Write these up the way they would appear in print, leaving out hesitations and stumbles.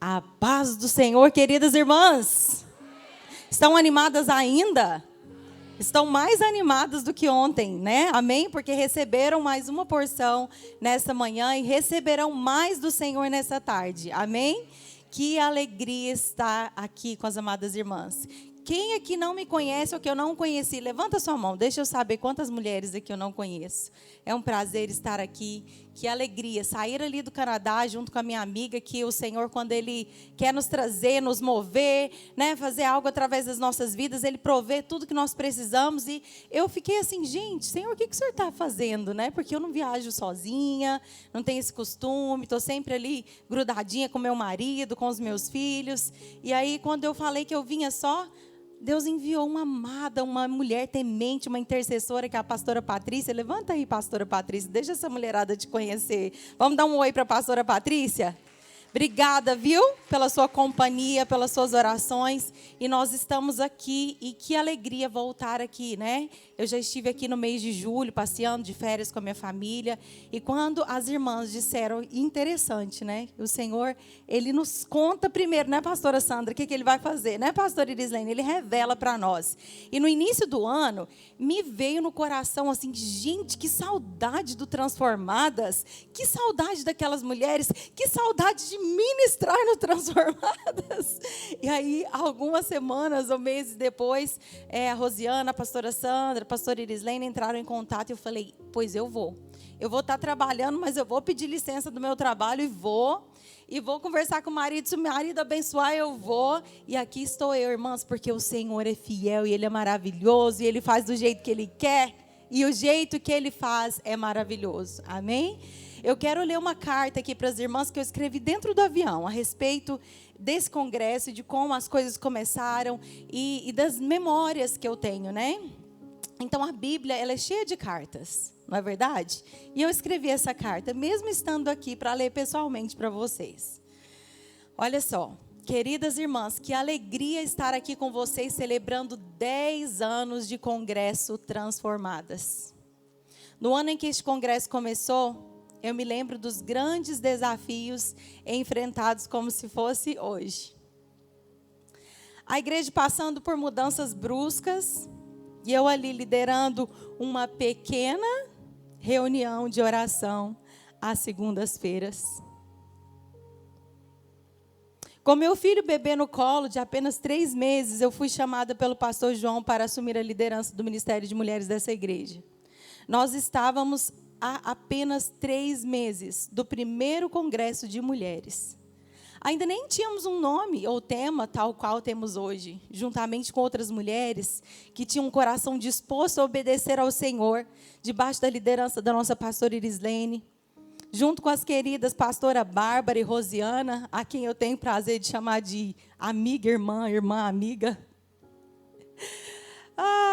A paz do Senhor, queridas irmãs. Estão animadas ainda? Estão mais animadas do que ontem, né? Amém? Porque receberam mais uma porção nessa manhã e receberão mais do Senhor nessa tarde. Amém? Que alegria estar aqui com as amadas irmãs. Quem aqui não me conhece ou que eu não conheci, levanta sua mão, deixa eu saber quantas mulheres aqui eu não conheço. É um prazer estar aqui, que alegria, sair ali do Canadá junto com a minha amiga, que o Senhor, quando Ele quer nos trazer, nos mover, né, fazer algo através das nossas vidas, Ele provê tudo que nós precisamos. E eu fiquei assim, gente, Senhor, o que o Senhor está fazendo, né? Porque eu não viajo sozinha, não tenho esse costume, estou sempre ali grudadinha com meu marido, com os meus filhos. E aí, quando eu falei que eu vinha só, Deus enviou uma amada, uma mulher temente, uma intercessora, que é a pastora Patrícia. Levanta aí, pastora Patrícia, deixa essa mulherada te conhecer. Vamos dar um oi para a pastora Patrícia? Obrigada, viu? Pela sua companhia, pelas suas orações. E nós estamos aqui, e que alegria voltar aqui, né? Eu já estive aqui no mês de julho, passeando de férias com a minha família. E quando as irmãs disseram, interessante, né? O Senhor, Ele nos conta primeiro, né, pastora Sandra, o que Ele vai fazer, né, pastora Irislene? Ele revela para nós. E no início do ano, me veio no coração assim, gente, que saudade do Transformadas, que saudade daquelas mulheres, que saudade de ministrar no Transformadas. E aí, algumas semanas ou meses depois, a Rosiana, a pastora Sandra, a pastora Irislene entraram em contato e eu falei, pois eu vou. Eu vou estar trabalhando, mas eu vou pedir licença do meu trabalho e vou conversar com o marido. Se o marido abençoar, eu vou. E aqui estou eu, irmãs, porque o Senhor é fiel e Ele é maravilhoso e Ele faz do jeito que Ele quer. E o jeito que Ele faz é maravilhoso. Amém? Eu quero ler uma carta aqui para as irmãs que eu escrevi dentro do avião a respeito desse congresso, de como as coisas começaram e das memórias que eu tenho, né? Então a Bíblia, ela é cheia de cartas, não é verdade? E eu escrevi essa carta, mesmo estando aqui para ler pessoalmente para vocês. Olha só, queridas irmãs, que alegria estar aqui com vocês celebrando 10 anos de Congresso Transformadas. No ano em que este congresso começou, eu me lembro dos grandes desafios enfrentados como se fosse hoje. A igreja passando por mudanças bruscas e eu ali liderando uma pequena reunião de oração às segundas-feiras. Com meu filho bebê no colo de apenas 3 meses, eu fui chamada pelo pastor João para assumir a liderança do Ministério de Mulheres dessa igreja. Nós estávamos há apenas 3 meses do primeiro congresso de mulheres. Ainda nem tínhamos um nome ou tema tal qual temos hoje, juntamente com outras mulheres que tinham um coração disposto a obedecer ao Senhor, debaixo da liderança da nossa pastora Irislene, junto com as queridas pastora Bárbara e Rosiana, a quem eu tenho o prazer de chamar de amiga, irmã, amiga.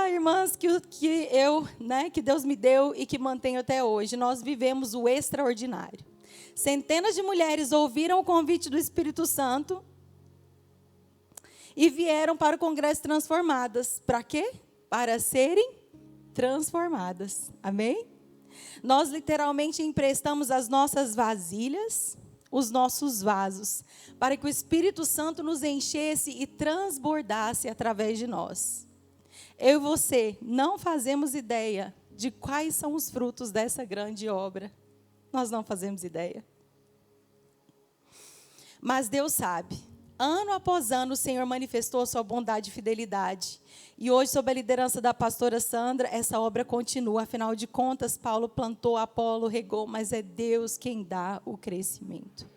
Irmãs, que Deus me deu e que mantenho até hoje. Nós vivemos o extraordinário. Centenas de mulheres ouviram o convite do Espírito Santo e vieram para o Congresso Transformadas. Para quê? Para serem transformadas. Amém? Nós literalmente emprestamos as nossas vasilhas, os nossos vasos, para que o Espírito Santo nos enchesse e transbordasse através de nós. Eu e você não fazemos ideia de quais são os frutos dessa grande obra. Nós não fazemos ideia. Mas Deus sabe. Ano após ano, o Senhor manifestou a sua bondade e fidelidade. E hoje, sob a liderança da pastora Sandra, essa obra continua. Afinal de contas, Paulo plantou, Apolo regou, mas é Deus quem dá o crescimento.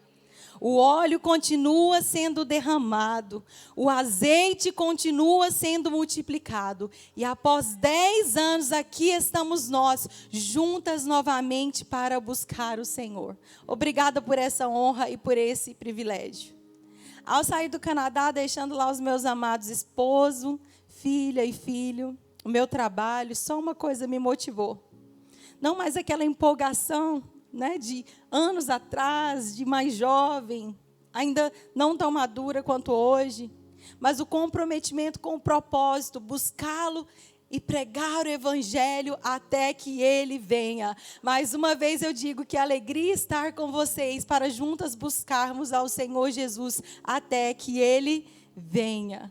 O óleo continua sendo derramado, o azeite continua sendo multiplicado. E após 10 anos, aqui estamos nós, juntas novamente para buscar o Senhor. Obrigada por essa honra e por esse privilégio. Ao sair do Canadá, deixando lá os meus amados esposo, filha e filho, o meu trabalho, só uma coisa me motivou. Não mais aquela empolgação, né, de anos atrás, de mais jovem, ainda não tão madura quanto hoje, mas o comprometimento com o propósito, buscá-lo e pregar o evangelho até que ele venha. Mais uma vez eu digo que alegria estar com vocês para juntas buscarmos ao Senhor Jesus até que ele venha.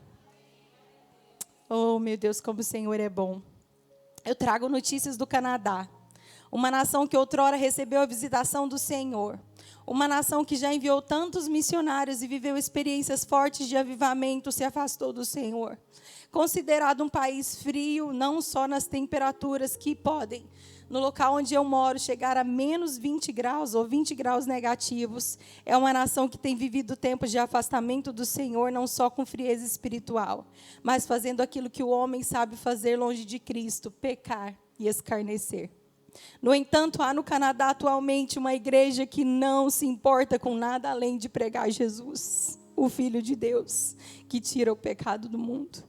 Oh, meu Deus, como o Senhor é bom. Eu trago notícias do Canadá, uma nação que outrora recebeu a visitação do Senhor. Uma nação que já enviou tantos missionários e viveu experiências fortes de avivamento, se afastou do Senhor. Considerado um país frio, não só nas temperaturas que podem, no local onde eu moro, chegar a menos 20 graus ou 20 graus negativos. É uma nação que tem vivido tempos de afastamento do Senhor, não só com frieza espiritual, mas fazendo aquilo que o homem sabe fazer longe de Cristo, pecar e escarnecer. No entanto, há no Canadá atualmente uma igreja que não se importa com nada além de pregar Jesus, o Filho de Deus, que tira o pecado do mundo.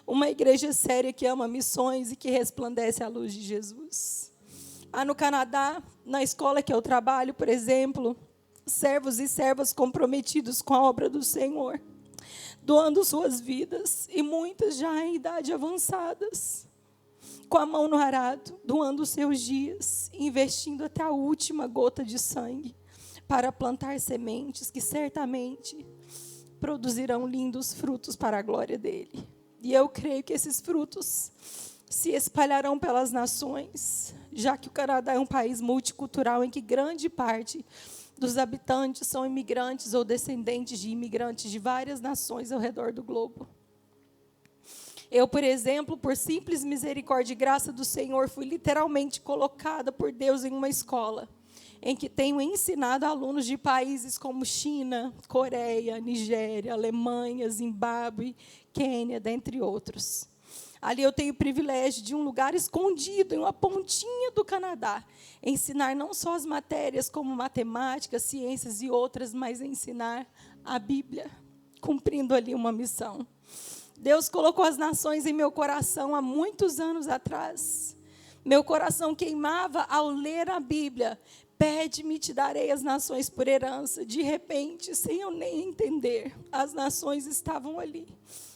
Uma igreja séria que ama missões e que resplandece a luz de Jesus. Há no Canadá, na escola que eu trabalho, por exemplo, servos e servas comprometidos com a obra do Senhor, doando suas vidas, e muitas já em idade avançadas, com a mão no arado, doando seus dias, investindo até a última gota de sangue, para plantar sementes que certamente produzirão lindos frutos para a glória dele. E eu creio que esses frutos se espalharão pelas nações, já que o Canadá é um país multicultural em que grande parte dos habitantes são imigrantes ou descendentes de imigrantes de várias nações ao redor do globo. Eu, por exemplo, por simples misericórdia e graça do Senhor, fui literalmente colocada por Deus em uma escola em que tenho ensinado alunos de países como China, Coreia, Nigéria, Alemanha, Zimbábue, Quênia, dentre outros. Ali eu tenho o privilégio de um lugar escondido, em uma pontinha do Canadá, ensinar não só as matérias como matemática, ciências e outras, mas ensinar a Bíblia, cumprindo ali uma missão. Deus colocou as nações em meu coração há muitos anos atrás. Meu coração queimava ao ler a Bíblia. Pede-me, te darei as nações por herança. De repente, sem eu nem entender, as nações estavam ali,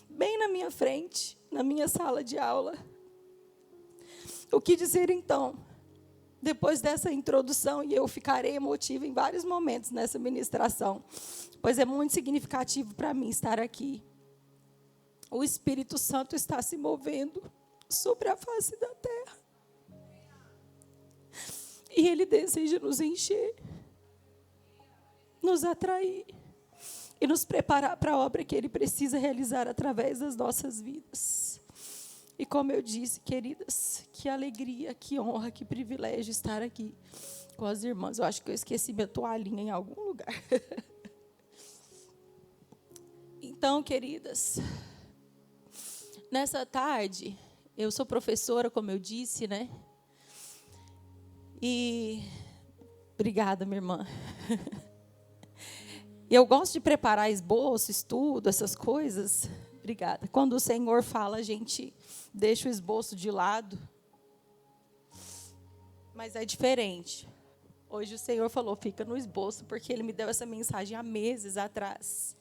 bem na minha frente, na minha sala de aula. O que dizer então? Depois dessa introdução, e eu ficarei emotiva em vários momentos nessa ministração, pois é muito significativo para mim estar aqui. O Espírito Santo está se movendo sobre a face da terra. E Ele deseja nos encher, nos atrair e nos preparar para a obra que Ele precisa realizar através das nossas vidas. E como eu disse, queridas, que alegria, que honra, que privilégio estar aqui com as irmãs. Eu acho que eu esqueci minha toalhinha em algum lugar. Então, queridas, nessa tarde, eu sou professora, como eu disse, né? E obrigada, minha irmã. Eu gosto de preparar esboço, estudo, essas coisas. Obrigada. Quando o Senhor fala, a gente deixa o esboço de lado. Mas é diferente. Hoje o Senhor falou, fica no esboço, porque Ele me deu essa mensagem há meses atrás.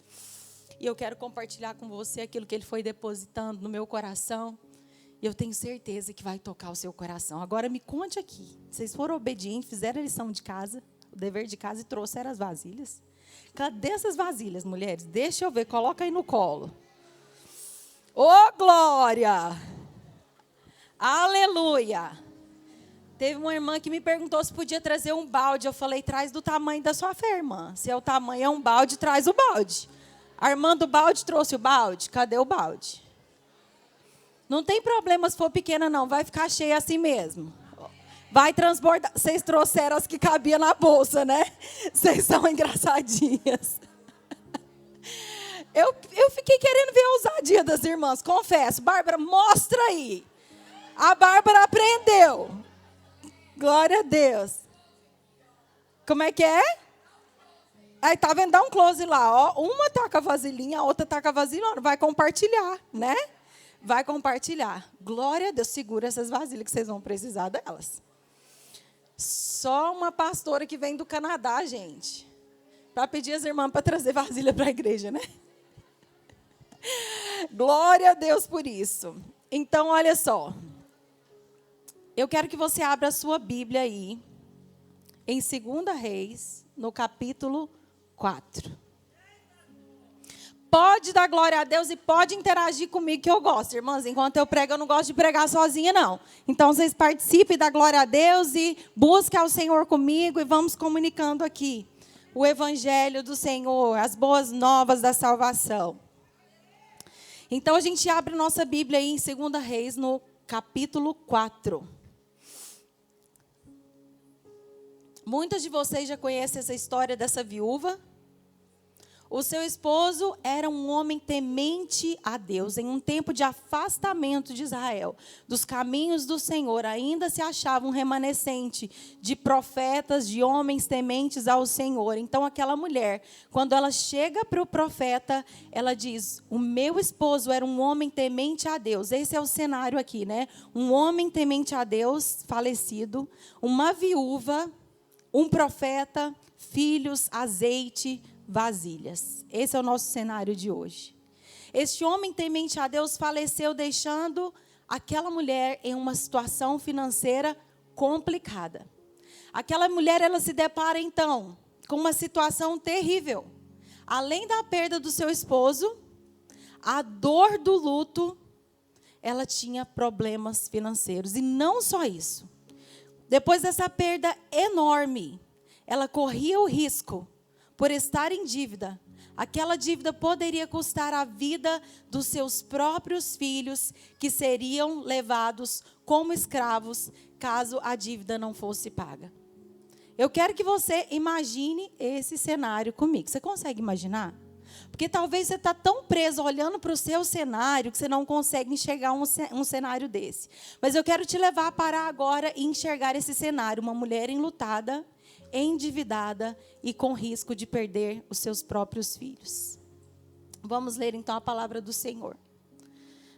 E eu quero compartilhar com você aquilo que Ele foi depositando no meu coração. E eu tenho certeza que vai tocar o seu coração. Agora me conte aqui. Vocês foram obedientes, fizeram a lição de casa, o dever de casa e trouxeram as vasilhas? Cadê essas vasilhas, mulheres? Deixa eu ver, coloca aí no colo. Ô, glória! Aleluia! Teve uma irmã que me perguntou se podia trazer um balde. Eu falei, traz do tamanho da sua fé, irmã. Se é o tamanho é um balde, traz o balde. A irmã do balde trouxe o balde? Cadê o balde? Não tem problema se for pequena, não. Vai ficar cheia assim mesmo. Vai transbordar. Vocês trouxeram as que cabiam na bolsa, né? Vocês são engraçadinhas. Eu fiquei querendo ver a ousadia das irmãs, confesso. Bárbara, mostra aí. A Bárbara aprendeu. Glória a Deus. Como é que é? Aí, tá vendo? Dá um close lá, ó. Uma tá com a vasilhinha, a outra tá com a vasilhona. Vai compartilhar, né? Vai compartilhar. Glória a Deus. Segura essas vasilhas que vocês vão precisar delas. Só uma pastora que vem do Canadá, gente. Para pedir as irmãs para trazer vasilha para a igreja, né? Glória a Deus por isso. Então, olha só. Eu quero que você abra a sua Bíblia aí, em 2 Reis, no capítulo 4. Pode dar glória a Deus e pode interagir comigo, que eu gosto. Irmãs, enquanto eu prego, eu não gosto de pregar sozinha, não. Então, vocês participem da glória a Deus e busquem ao Senhor comigo e vamos comunicando aqui o Evangelho do Senhor, as boas novas da salvação. Então, a gente abre nossa Bíblia aí em 2 Reis, no capítulo 4. Muitos de vocês já conhecem essa história dessa viúva. O seu esposo era um homem temente a Deus. Em um tempo de afastamento de Israel, dos caminhos do Senhor, ainda se achava um remanescente de profetas, de homens tementes ao Senhor. Então, aquela mulher, quando ela chega para o profeta, ela diz: o meu esposo era um homem temente a Deus. Esse é o cenário aqui, né? Um homem temente a Deus, falecido, uma viúva, um profeta, filhos, azeite, vasilhas. Esse é o nosso cenário de hoje. Este homem temente a Deus faleceu, deixando aquela mulher em uma situação financeira complicada. Aquela mulher, ela se depara então com uma situação terrível. Além da perda do seu esposo, a dor do luto, ela tinha problemas financeiros. E não só isso. Depois dessa perda enorme, ela corria o risco, por estar em dívida, aquela dívida poderia custar a vida dos seus próprios filhos, que seriam levados como escravos, caso a dívida não fosse paga. Eu quero que você imagine esse cenário comigo. Você consegue imaginar? Porque talvez você está tão preso olhando para o seu cenário que você não consegue enxergar um cenário desse. Mas eu quero te levar a parar agora e enxergar esse cenário. Uma mulher enlutada, endividada e com risco de perder os seus próprios filhos. Vamos ler então a palavra do Senhor.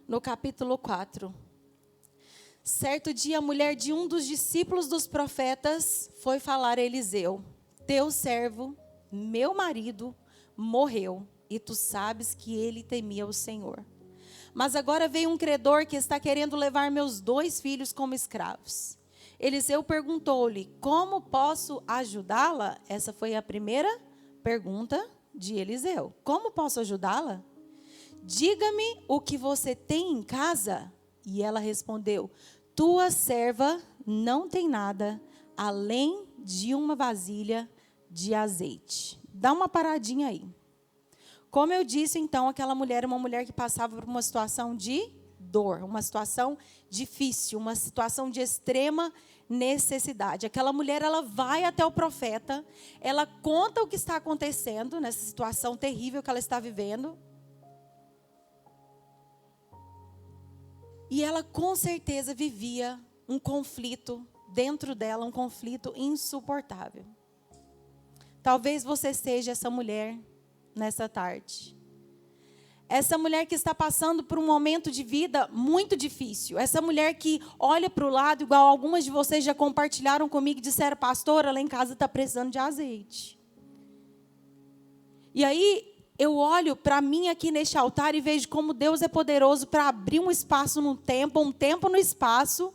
No capítulo 4. Certo dia, a mulher de um dos discípulos dos profetas foi falar a Eliseu: teu servo, meu marido, morreu, e tu sabes que ele temia o Senhor. Mas agora veio um credor que está querendo levar meus 2 filhos como escravos. Eliseu perguntou-lhe: como posso ajudá-la? Essa foi a primeira pergunta de Eliseu. Como posso ajudá-la? Diga-me o que você tem em casa. E ela respondeu: tua serva não tem nada, além de uma vasilha de azeite. Dá uma paradinha aí. Como eu disse, então, aquela mulher era uma mulher que passava por uma situação de dor, uma situação difícil, uma situação de extrema necessidade. Aquela mulher, ela vai até o profeta, ela conta o que está acontecendo nessa situação terrível que ela está vivendo. E ela com certeza vivia um conflito dentro dela, um conflito insuportável. Talvez você seja essa mulher nessa tarde. Essa mulher que está passando por um momento de vida muito difícil. Essa mulher que olha para o lado, igual algumas de vocês já compartilharam comigo, e disseram: pastora, lá em casa está precisando de azeite. E aí eu olho para mim aqui neste altar e vejo como Deus é poderoso para abrir um espaço no tempo, um tempo no espaço,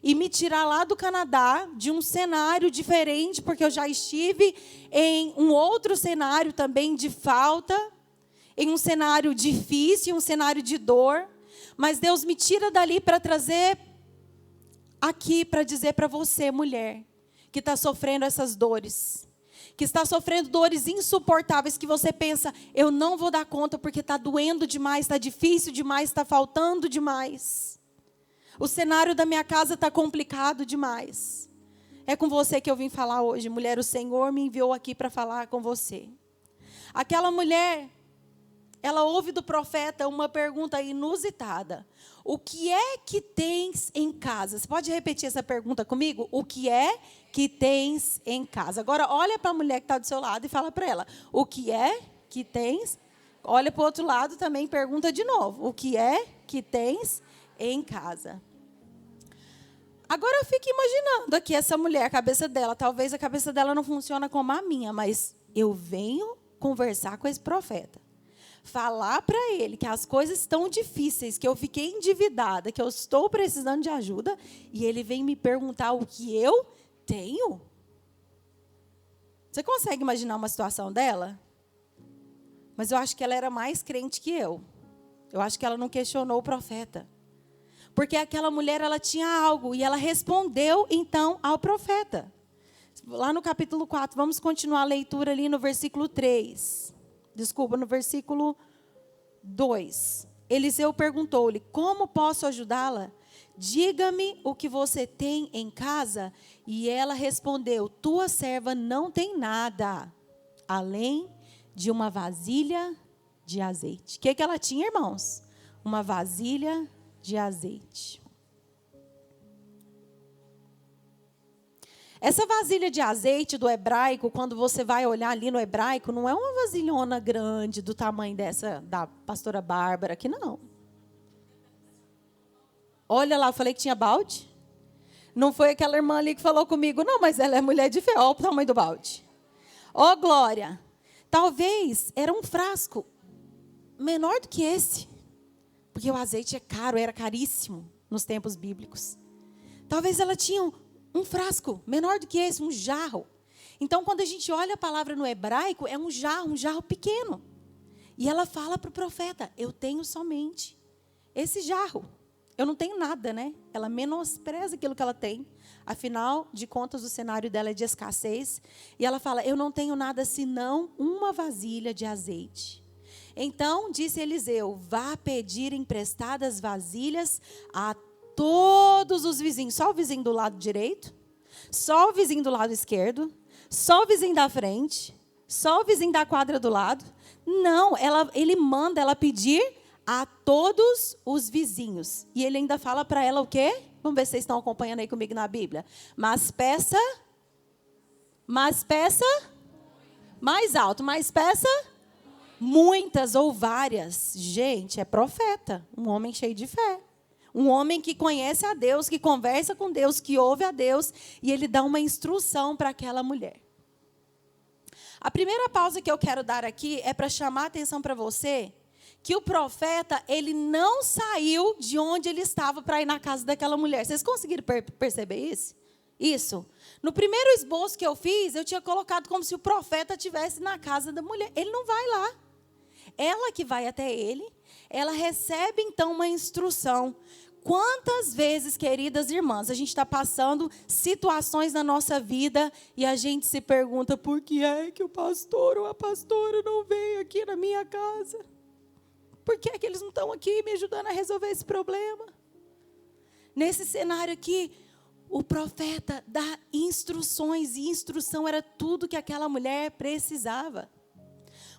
e me tirar lá do Canadá, de um cenário diferente, porque eu já estive em um outro cenário também de falta, em um cenário difícil, um cenário de dor. Mas Deus me tira dali para trazer aqui, para dizer para você, mulher, que está sofrendo essas dores, que está sofrendo dores insuportáveis, que você pensa: eu não vou dar conta porque está doendo demais, está difícil demais, está faltando demais. O cenário da minha casa está complicado demais. É com você que eu vim falar hoje, mulher. O Senhor me enviou aqui para falar com você. Aquela mulher, ela ouve do profeta uma pergunta inusitada: o que é que tens em casa? Você pode repetir essa pergunta comigo? O que é que tens em casa? Agora olha para a mulher que está do seu lado e fala para ela: o que é que tens? Olha para o outro lado também, pergunta de novo: o que é que tens em casa? Agora eu fico imaginando aqui essa mulher, a cabeça dela. Talvez a cabeça dela não funcione como a minha, mas eu venho conversar com esse profeta falar para ele que as coisas estão difíceis, que eu fiquei endividada, que eu estou precisando de ajuda, e ele vem me perguntar o que eu tenho? Você consegue imaginar uma situação dela? Mas eu acho que ela era mais crente que eu. Eu acho que ela não questionou o profeta. Porque aquela mulher, ela tinha algo, e ela respondeu, então, ao profeta. Lá no capítulo 4, vamos continuar a leitura ali no versículo 3. Desculpa, no versículo 2. Eliseu perguntou-lhe, como posso ajudá-la? Diga-me o que você tem em casa. E ela respondeu, tua serva não tem nada, além de uma vasilha de azeite. O que ela tinha, irmãos? Uma vasilha de azeite. Essa vasilha de azeite do hebraico, quando você vai olhar ali no hebraico, não é uma vasilhona grande do tamanho dessa da pastora Bárbara aqui, não. Olha lá, eu falei que tinha balde. Não foi aquela irmã ali que falou comigo, não, mas ela é mulher de fé. Olha o tamanho do balde. Ó, glória. Talvez era um frasco menor do que esse. Porque o azeite é caro, era caríssimo nos tempos bíblicos. Talvez ela tinha um frasco menor do que esse, um jarro. Então, quando a gente olha a palavra no hebraico, é um jarro pequeno. E ela fala para o profeta, eu tenho somente esse jarro. Eu não tenho nada, né? Ela menospreza aquilo que ela tem. Afinal de contas, o cenário dela é de escassez. E ela fala, eu não tenho nada senão uma vasilha de azeite. Então, disse Eliseu, vá pedir emprestadas vasilhas a todos os vizinhos. Só o vizinho do lado direito, só o vizinho do lado esquerdo, só o vizinho da frente, só o vizinho da quadra do lado. Não, ele manda ela pedir a todos os vizinhos. E ele ainda fala para ela o quê? Vamos ver se vocês estão acompanhando aí comigo na Bíblia. Mas peça, mais alto, mais peça, muitas ou várias. Gente, é profeta, um homem cheio de fé. Um homem que conhece a Deus, que conversa com Deus, que ouve a Deus, e ele dá uma instrução para aquela mulher. A primeira pausa que eu quero dar aqui é para chamar a atenção para você, que o profeta, ele não saiu de onde ele estava para ir na casa daquela mulher. Vocês conseguiram perceber isso? Isso. No primeiro esboço que eu fiz, eu tinha colocado como se o profeta estivesse na casa da mulher. Ele não vai lá. Ela que vai até ele, ela recebe então uma instrução. Quantas vezes, queridas irmãs, a gente está passando situações na nossa vida e a gente se pergunta, por que é que o pastor ou a pastora não veio aqui na minha casa? Por que é que eles não estão aqui me ajudando a resolver esse problema? Nesse cenário aqui, o profeta dá instruções, e instrução era tudo que aquela mulher precisava.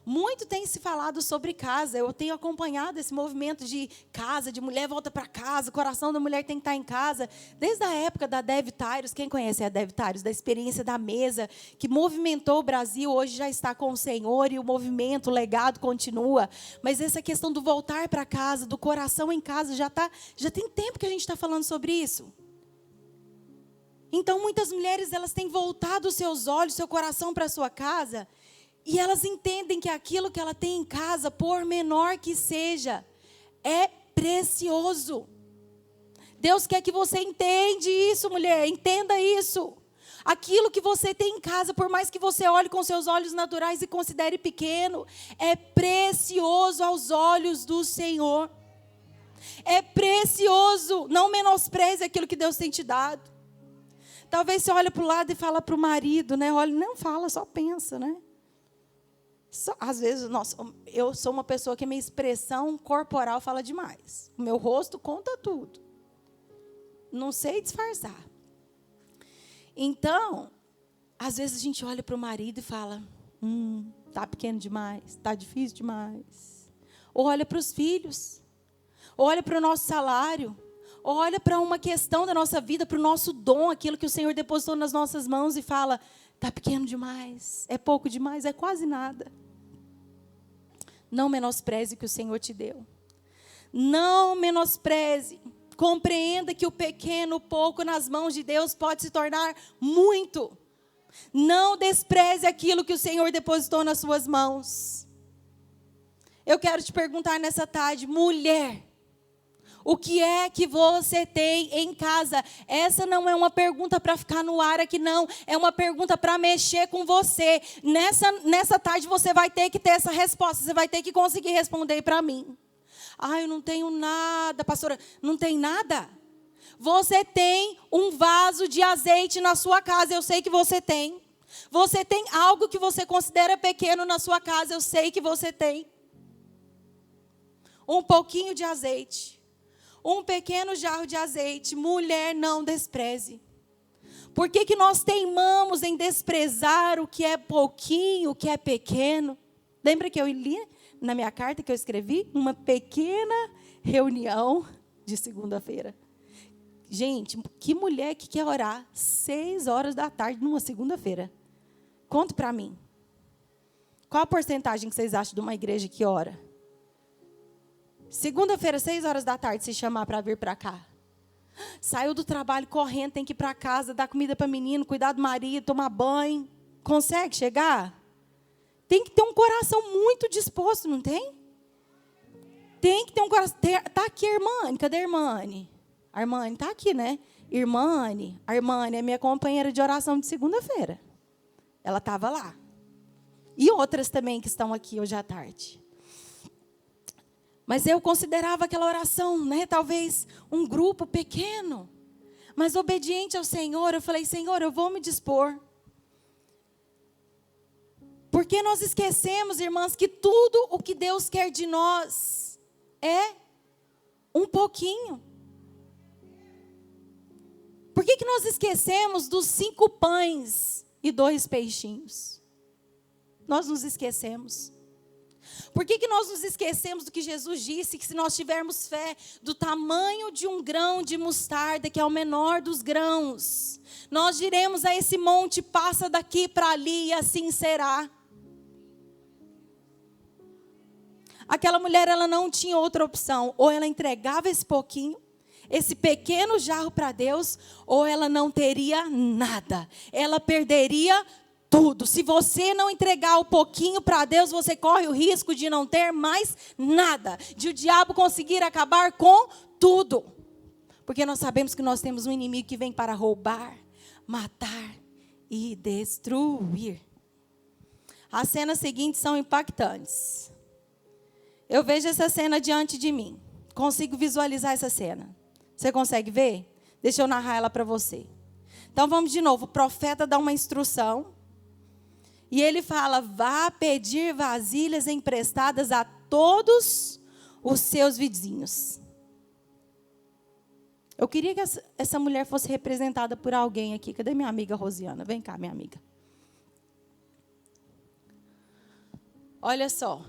Muito tem se falado sobre casa. Eu tenho acompanhado esse movimento de casa, de mulher volta para casa, o coração da mulher tem que estar em casa. Desde a época da Dev Tyros, quem conhece a Dev Tyros? Da experiência da mesa, que movimentou o Brasil, hoje já está com o Senhor e o movimento, o legado continua. Mas essa questão do voltar para casa, do coração em casa, já tem tempo que a gente está falando sobre isso. Então, muitas mulheres, elas têm voltado os seus olhos, seu coração para a sua casa. E elas entendem que aquilo que ela tem em casa, por menor que seja, é precioso. Deus quer que você entenda isso, mulher, entenda isso. Aquilo que você tem em casa, por mais que você olhe com seus olhos naturais e considere pequeno, é precioso aos olhos do Senhor. É precioso, não menospreze aquilo que Deus tem te dado. Talvez você olhe para o lado e fala para o marido, né? Olha, não fala, só pensa, né? Às vezes, eu sou uma pessoa que minha expressão corporal fala demais. O meu rosto conta tudo. Não sei disfarçar. Então, às vezes a gente olha para o marido e fala, tá pequeno demais, tá difícil demais. Ou olha para os filhos, ou olha para o nosso salário, ou olha para uma questão da nossa vida, para o nosso dom, aquilo que o Senhor depositou nas nossas mãos e fala, tá pequeno demais, é pouco demais, é quase nada. Não menospreze o que o Senhor te deu. Não menospreze. Compreenda que o pequeno, pouco nas mãos de Deus pode se tornar muito. Não despreze aquilo que o Senhor depositou nas suas mãos. Eu quero te perguntar nessa tarde, mulher, o que é que você tem em casa? Essa não é uma pergunta para ficar no ar aqui, não. É uma pergunta para mexer com você. Nessa tarde você vai ter que ter essa resposta. Você vai ter que conseguir responder para mim. Ah, eu não tenho nada, pastora. Não tem nada? Você tem um vaso de azeite na sua casa. Eu sei que você tem. Você tem algo que você considera pequeno na sua casa. Eu sei que você tem. Um pouquinho de azeite. Um pequeno jarro de azeite. Mulher, não despreze. Por que nós teimamos em desprezar o que é pouquinho, o que é pequeno? Lembra que eu li na minha carta que eu escrevi? Uma pequena reunião de segunda-feira. Gente, que mulher que quer orar 6 horas da tarde numa segunda-feira? Conta para mim. Qual a porcentagem que vocês acham de uma igreja que ora? Segunda-feira, 6 horas da tarde, se chamar para vir para cá. Saiu do trabalho correndo, tem que ir para casa, dar comida para menino, cuidar do marido, tomar banho. Consegue chegar? Tem que ter um coração muito disposto, não tem? Tem que ter um coração. Está aqui a Irmane. Cadê a Irmane? A Irmane está aqui, né? A Irmane é minha companheira de oração de segunda-feira. Ela estava lá. E outras também que estão aqui hoje à tarde. Mas eu considerava aquela oração, né? Talvez um grupo pequeno. Mas obediente ao Senhor, eu falei, Senhor, eu vou me dispor. Porque nós esquecemos, irmãs, que tudo o que Deus quer de nós é um pouquinho. Por que nós esquecemos dos 5 pães e 2 peixinhos? Nós nos esquecemos. Por que nós nos esquecemos do que Jesus disse, que se nós tivermos fé do tamanho de um grão de mostarda, que é o menor dos grãos, nós diremos a esse monte, passa daqui para ali, e assim será. Aquela mulher, ela não tinha outra opção. Ou ela entregava esse pouquinho, esse pequeno jarro para Deus, ou ela não teria nada. Ela perderia tudo. Se você não entregar o pouquinho para Deus, você corre o risco de não ter mais nada. De o diabo conseguir acabar com tudo. Porque nós sabemos que nós temos um inimigo que vem para roubar, matar e destruir. As cenas seguintes são impactantes. Eu vejo essa cena diante de mim. Consigo visualizar essa cena. Você consegue ver? Deixa eu narrar ela para você. Então vamos de novo. O profeta dá uma instrução. E ele fala, vá pedir vasilhas emprestadas a todos os seus vizinhos. Eu queria que essa mulher fosse representada por alguém aqui. Cadê minha amiga Rosiana? Vem cá, minha amiga. Olha só.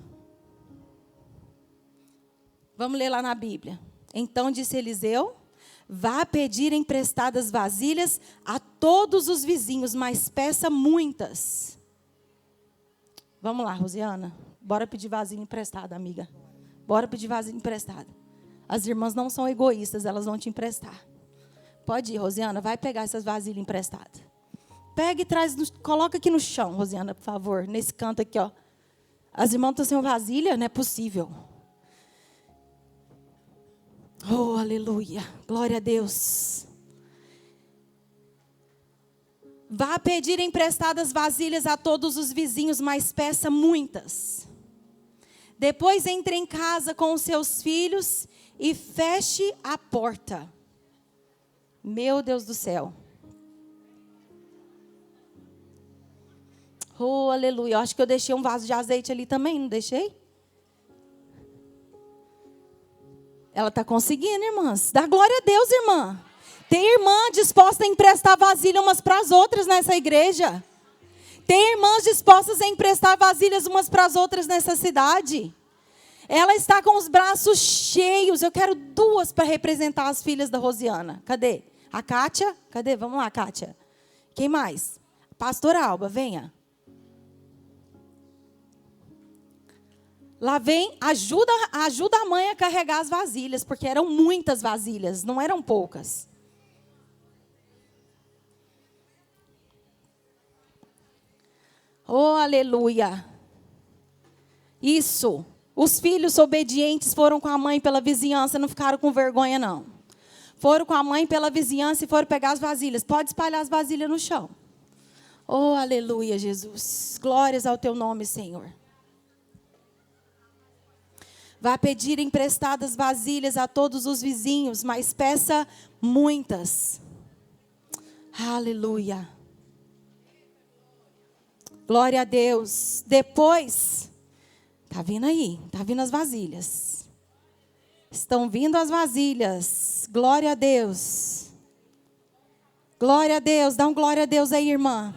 Vamos ler lá na Bíblia. Então disse Eliseu, vá pedir emprestadas vasilhas a todos os vizinhos, mas peça muitas. Vamos lá, Rosiana. Bora pedir vasilha emprestada, amiga. Bora pedir vasilha emprestada. As irmãs não são egoístas, elas vão te emprestar. Pode ir, Rosiana, vai pegar essas vasilhas emprestadas. Pega e traz, coloca aqui no chão, Rosiana, por favor, nesse canto aqui, ó. As irmãs estão sem vasilha? Não é possível. Oh, aleluia. Glória a Deus. Vá pedir emprestadas vasilhas a todos os vizinhos, mas peça muitas. Depois entre em casa com os seus filhos e feche a porta. Meu Deus do céu. Oh, aleluia. Eu acho que eu deixei um vaso de azeite ali também, não deixei? Ela está conseguindo, irmãs. Dá glória a Deus, irmã. Tem irmã disposta a emprestar vasilha umas para as outras nessa igreja. Tem irmãs dispostas a emprestar vasilhas umas para as outras nessa cidade. Ela está com os braços cheios. Eu quero 2 para representar as filhas da Rosiana. Cadê? A Kátia? Cadê? Vamos lá, Kátia. Quem mais? Pastora Alba, venha. Lá vem, ajuda a mãe a carregar as vasilhas, porque eram muitas vasilhas, não eram poucas. Oh, aleluia. Isso. Os filhos obedientes foram com a mãe pela vizinhança, não ficaram com vergonha, não. Foram com a mãe pela vizinhança e foram pegar as vasilhas. Pode espalhar as vasilhas no chão. Oh, aleluia, Jesus. Glórias ao teu nome, Senhor. Vá pedir emprestadas vasilhas a todos os vizinhos, mas peça muitas. Aleluia. Glória a Deus. Depois, está vindo aí, está vindo as vasilhas. Estão vindo as vasilhas. Glória a Deus. Glória a Deus. Dá um glória a Deus aí, irmã.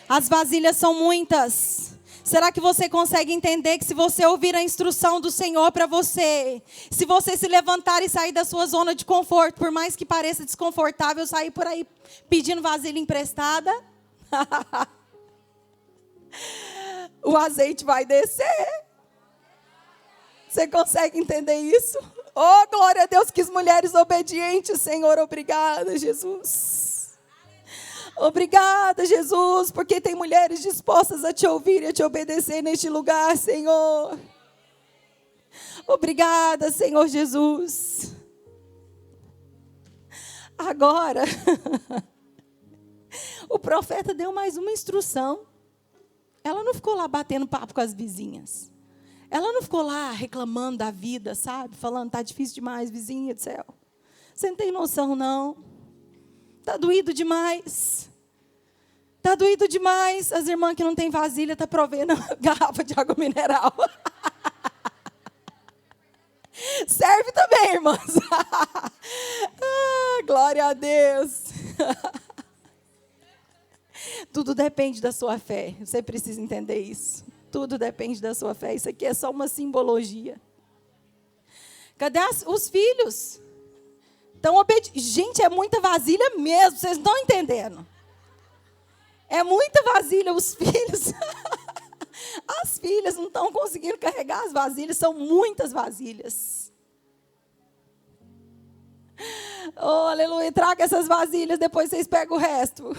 As vasilhas são muitas. Será que você consegue entender que se você ouvir a instrução do Senhor para você, se você se levantar e sair da sua zona de conforto, por mais que pareça desconfortável sair por aí pedindo vasilha emprestada, o azeite vai descer. Você consegue entender isso? Oh, glória a Deus, que as mulheres obedientes, Senhor, obrigada, Jesus. Obrigada, Jesus, porque tem mulheres dispostas a te ouvir e a te obedecer neste lugar, Senhor. Obrigada, Senhor Jesus. Agora, o profeta deu mais uma instrução. Ela não ficou lá batendo papo com as vizinhas. Ela não ficou lá reclamando da vida, sabe? Falando, tá difícil demais, vizinha do céu. Você não tem noção, não. Tá doído demais. Tá doído demais. As irmãs que não têm vasilha estão provendo garrafa de água mineral. Serve também, irmãs. Glória a Deus. Tudo depende da sua fé. Você precisa entender isso. Tudo depende da sua fé. Isso aqui é só uma simbologia. Cadê os filhos? Estão obedientes. Gente, é muita vasilha mesmo. Vocês não estão entendendo. É muita vasilha. Os filhos. As filhas não estão conseguindo carregar as vasilhas. São muitas vasilhas. Oh, aleluia. Traga essas vasilhas. Depois vocês pegam o resto.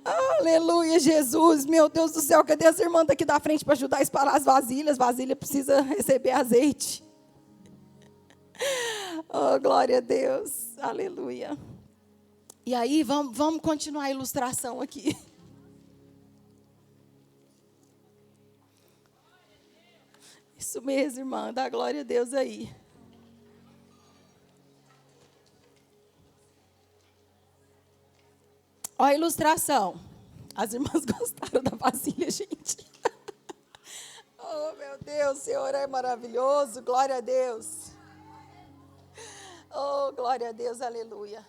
Aleluia, Jesus. Meu Deus do céu. Cadê as irmãs daqui da frente para ajudar a espalhar as vasilhas? Vasilha precisa receber azeite. Oh, glória a Deus. Aleluia. E aí, vamos continuar a ilustração aqui. Isso mesmo, irmã. Dá glória a Deus aí. Olha a ilustração. As irmãs gostaram da vasilha, gente. Oh, meu Deus, o Senhor é maravilhoso. Glória a Deus. Oh, glória a Deus, aleluia.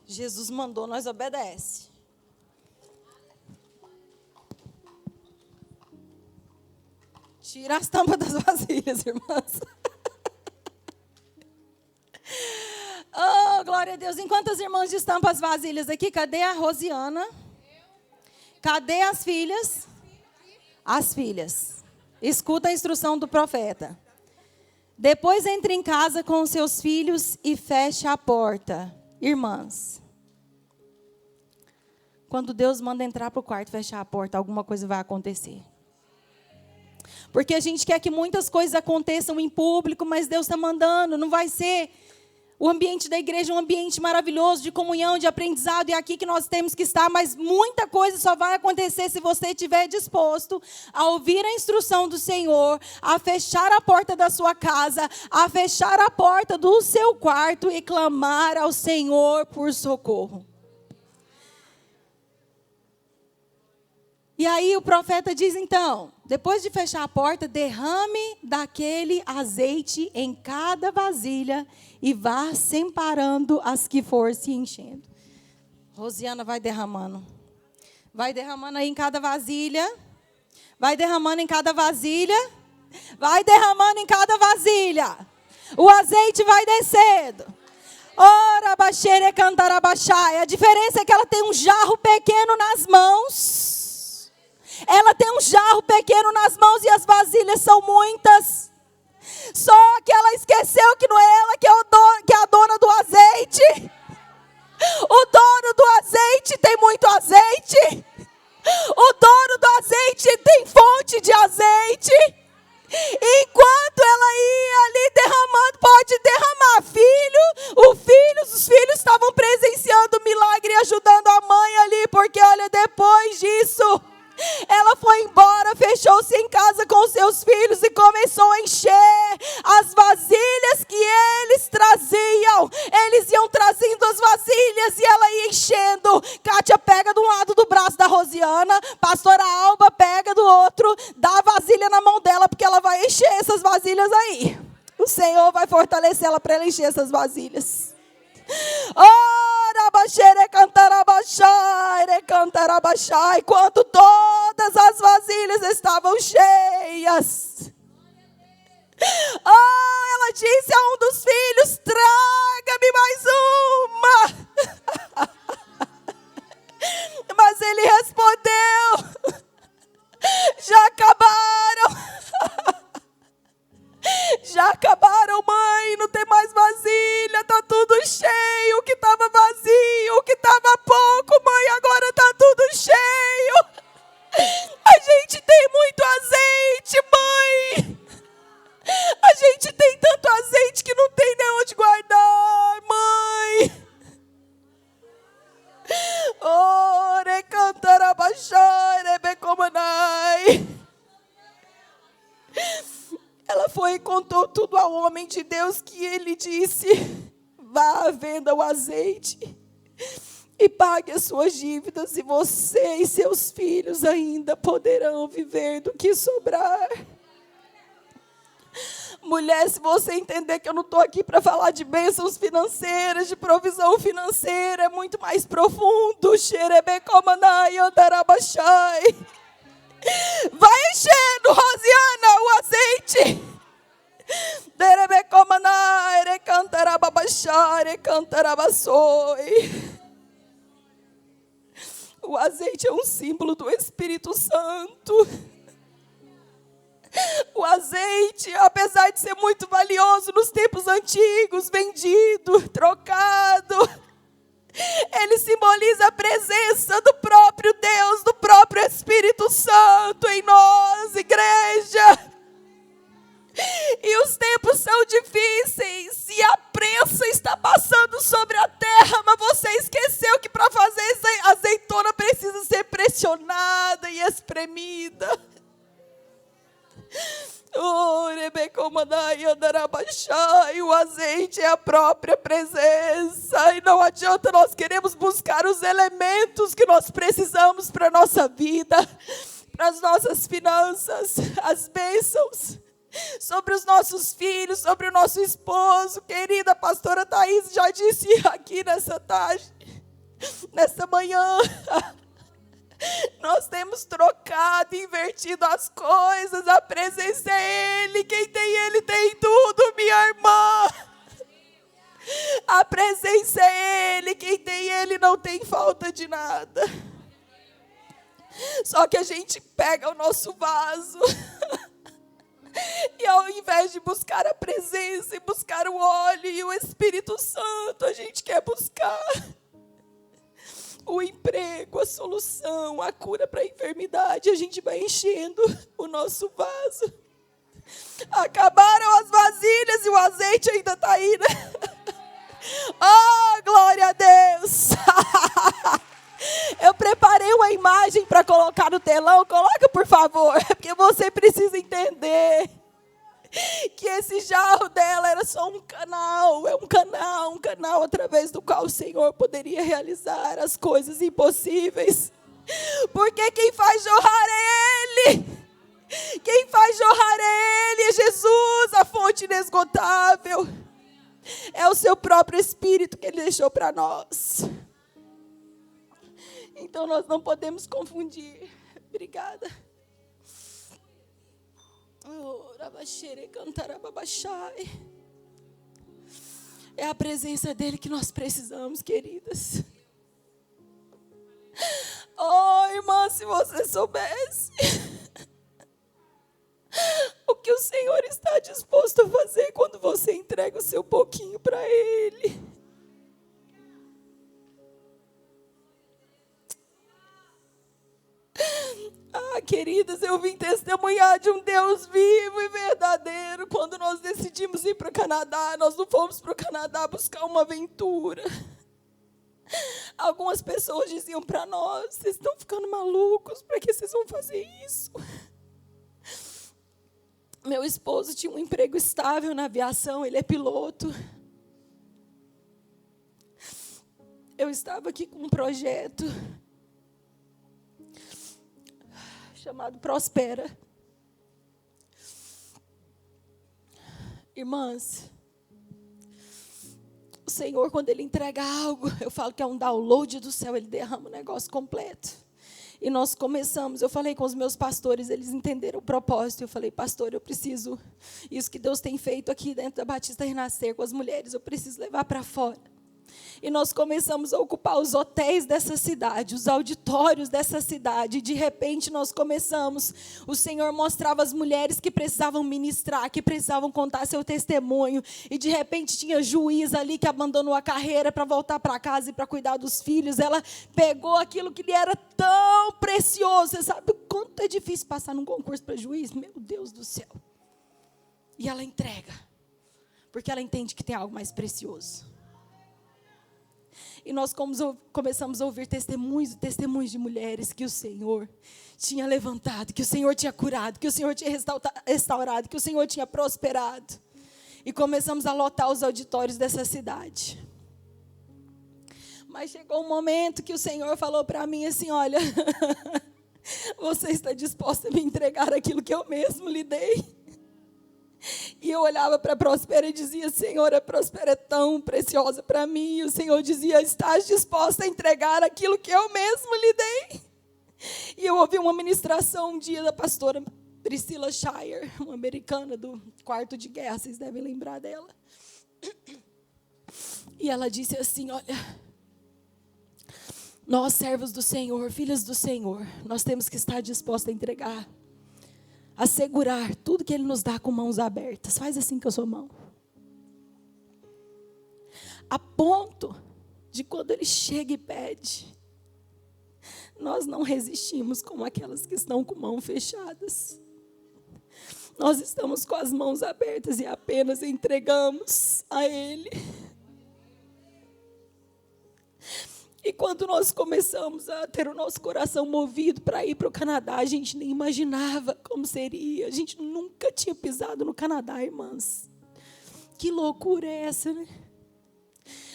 Jesus mandou, nós obedece. Tira as tampas das vasilhas, irmãs. Oh, glória a Deus. Enquanto as irmãs destampam as vasilhas aqui, cadê a Rosiana? Cadê as filhas? As filhas. Escuta a instrução do profeta. Depois entre em casa com os seus filhos e feche a porta. Irmãs, quando Deus manda entrar para o quarto e fechar a porta, alguma coisa vai acontecer. Porque a gente quer que muitas coisas aconteçam em público, mas Deus está mandando. Não vai ser o ambiente da igreja um ambiente maravilhoso de comunhão, de aprendizado, e é aqui que nós temos que estar, mas muita coisa só vai acontecer se você estiver disposto a ouvir a instrução do Senhor, a fechar a porta da sua casa, a fechar a porta do seu quarto e clamar ao Senhor por socorro. E aí o profeta diz então, depois de fechar a porta, derrame daquele azeite em cada vasilha e vá separando as que for se enchendo. Rosiana vai derramando. Vai derramando aí em cada vasilha. Vai derramando em cada vasilha. Vai derramando em cada vasilha. O azeite vai descendo. Ora, baixere, cantarabaxai. A diferença é que ela tem um jarro pequeno nas mãos. Ela tem um jarro pequeno nas mãos e as vasilhas são muitas. Só que ela esqueceu que não é ela que é a dona do azeite. O dono do azeite tem muito azeite. O dono do azeite tem fonte de azeite. Enquanto ela ia ali derramando, pode derramar. Os filhos estavam presenciando o milagre e ajudando a mãe ali, porque olha, depois disso, ela foi embora, fechou-se em casa com seus filhos e começou a encher as vasilhas que eles traziam. Eles iam trazendo as vasilhas e ela ia enchendo. Kátia pega de um lado do braço da Rosiana, pastora Alba pega do outro, dá a vasilha na mão dela, porque ela vai encher essas vasilhas aí. O Senhor vai fortalecer ela para ela encher essas vasilhas. Enquanto todas as vasilhas estavam cheias, ela disse a um dos filhos: traga-me mais uma. Mas ele respondeu: já acabaram. Já acabaram, mãe, não tem mais vasilha, tá tudo cheio. O que estava vazio, o que estava pouco, mãe, agora está tudo cheio. A gente tem muito azeite, mãe. A gente tem tanto azeite que não tem nem onde guardar, mãe. Ore cantarabachai, rebecomanai. Ela foi e contou tudo ao homem de Deus, que ele disse: vá à venda o azeite e pague as suas dívidas, e você e seus filhos ainda poderão viver do que sobrar. Mulher, se você entender que eu não estou aqui para falar de bênçãos financeiras, de provisão financeira, é muito mais profundo. Vai enchendo, Rosiana, o azeite. O azeite é um símbolo do Espírito Santo. O azeite, apesar de ser muito valioso nos tempos antigos, vendido, trocado, ele simboliza a presença do próprio Deus, do próprio Espírito Santo em nós, igreja. E os tempos são difíceis, e a prensa está passando sobre a terra, mas você esqueceu que para fazer essa azeitona precisa ser pressionada e espremida. E o azeite é a própria presença. E não adianta nós queremos buscar os elementos que nós precisamos para a nossa vida, para as nossas finanças, as bênçãos sobre os nossos filhos, sobre o nosso esposo. Querida pastora Thaís já disse aqui nessa tarde, nessa manhã, nós temos trocado, invertido as coisas. A presença é Ele. Quem tem Ele tem tudo, minha irmã. A presença é Ele. Quem tem Ele não tem falta de nada. Só que a gente pega o nosso vaso e ao invés de buscar a presença e buscar o óleo e o Espírito Santo, a gente quer buscar o emprego, a solução, a cura para a enfermidade. A gente vai enchendo o nosso vaso. Acabaram as vasilhas e o azeite ainda está aí, né? Oh, glória a Deus! Eu preparei uma imagem para colocar no telão. Coloca, por favor, porque você precisa entender que esse jarro dela era só um canal. É um canal através do qual o Senhor poderia realizar as coisas impossíveis. Porque quem faz jorrar é Ele. Quem faz jorrar é Ele, é Jesus, a fonte inesgotável. É o seu próprio Espírito que Ele deixou para nós. Então nós não podemos confundir. Obrigada. É a presença dele que nós precisamos, queridas. Oh, irmã, se você soubesse o que o Senhor está disposto a fazer quando você entrega o seu pouquinho para Ele. queridas, eu vim testemunhar de um Deus vivo e verdadeiro. Quando nós decidimos ir para o Canadá, nós não fomos para o Canadá buscar uma aventura. Algumas pessoas diziam para nós: vocês estão ficando malucos, para que vocês vão fazer isso? Meu esposo tinha um emprego estável na aviação, ele é piloto. Eu estava aqui com um projeto chamado Prospera. Irmãs, o Senhor, quando Ele entrega algo, eu falo que é um download do céu, Ele derrama o negócio completo. E nós começamos, eu falei com os meus pastores, eles entenderam o propósito. Eu falei: pastor, eu preciso, isso que Deus tem feito aqui dentro da Batista Renascer com as mulheres, eu preciso levar para fora. E nós começamos a ocupar os hotéis dessa cidade, os auditórios dessa cidade. E de repente nós começamos, o Senhor mostrava as mulheres que precisavam ministrar, que precisavam contar seu testemunho. E de repente tinha juiz ali que abandonou a carreira para voltar para casa e para cuidar dos filhos. Ela pegou aquilo que lhe era tão precioso. Você sabe o quanto é difícil passar num concurso para juiz? Meu Deus do céu. E ela entrega, porque ela entende que tem algo mais precioso. E nós começamos a ouvir testemunhos de mulheres que o Senhor tinha levantado, que o Senhor tinha curado, que o Senhor tinha restaurado, que o Senhor tinha prosperado. E começamos a lotar os auditórios dessa cidade. Mas chegou um momento que o Senhor falou para mim assim: olha, você está disposta a me entregar aquilo que eu mesmo lhe dei? E eu olhava para a Prospera e dizia: Senhor, a Prospera é tão preciosa para mim. E o Senhor dizia: estás disposta a entregar aquilo que eu mesmo lhe dei? E eu ouvi uma ministração um dia da pastora Priscilla Shirer, uma americana do quarto de guerra, vocês devem lembrar dela. E ela disse assim: olha, nós servos do Senhor, filhas do Senhor, nós temos que estar dispostos a entregar, a segurar tudo que Ele nos dá com mãos abertas. Faz assim com a sua mão. A ponto de quando Ele chega e pede, nós não resistimos como aquelas que estão com mãos fechadas. Nós estamos com as mãos abertas e apenas entregamos a Ele. E quando nós começamos a ter o nosso coração movido para ir para o Canadá, a gente nem imaginava como seria. A gente nunca tinha pisado no Canadá, irmãs. Que loucura é essa, né?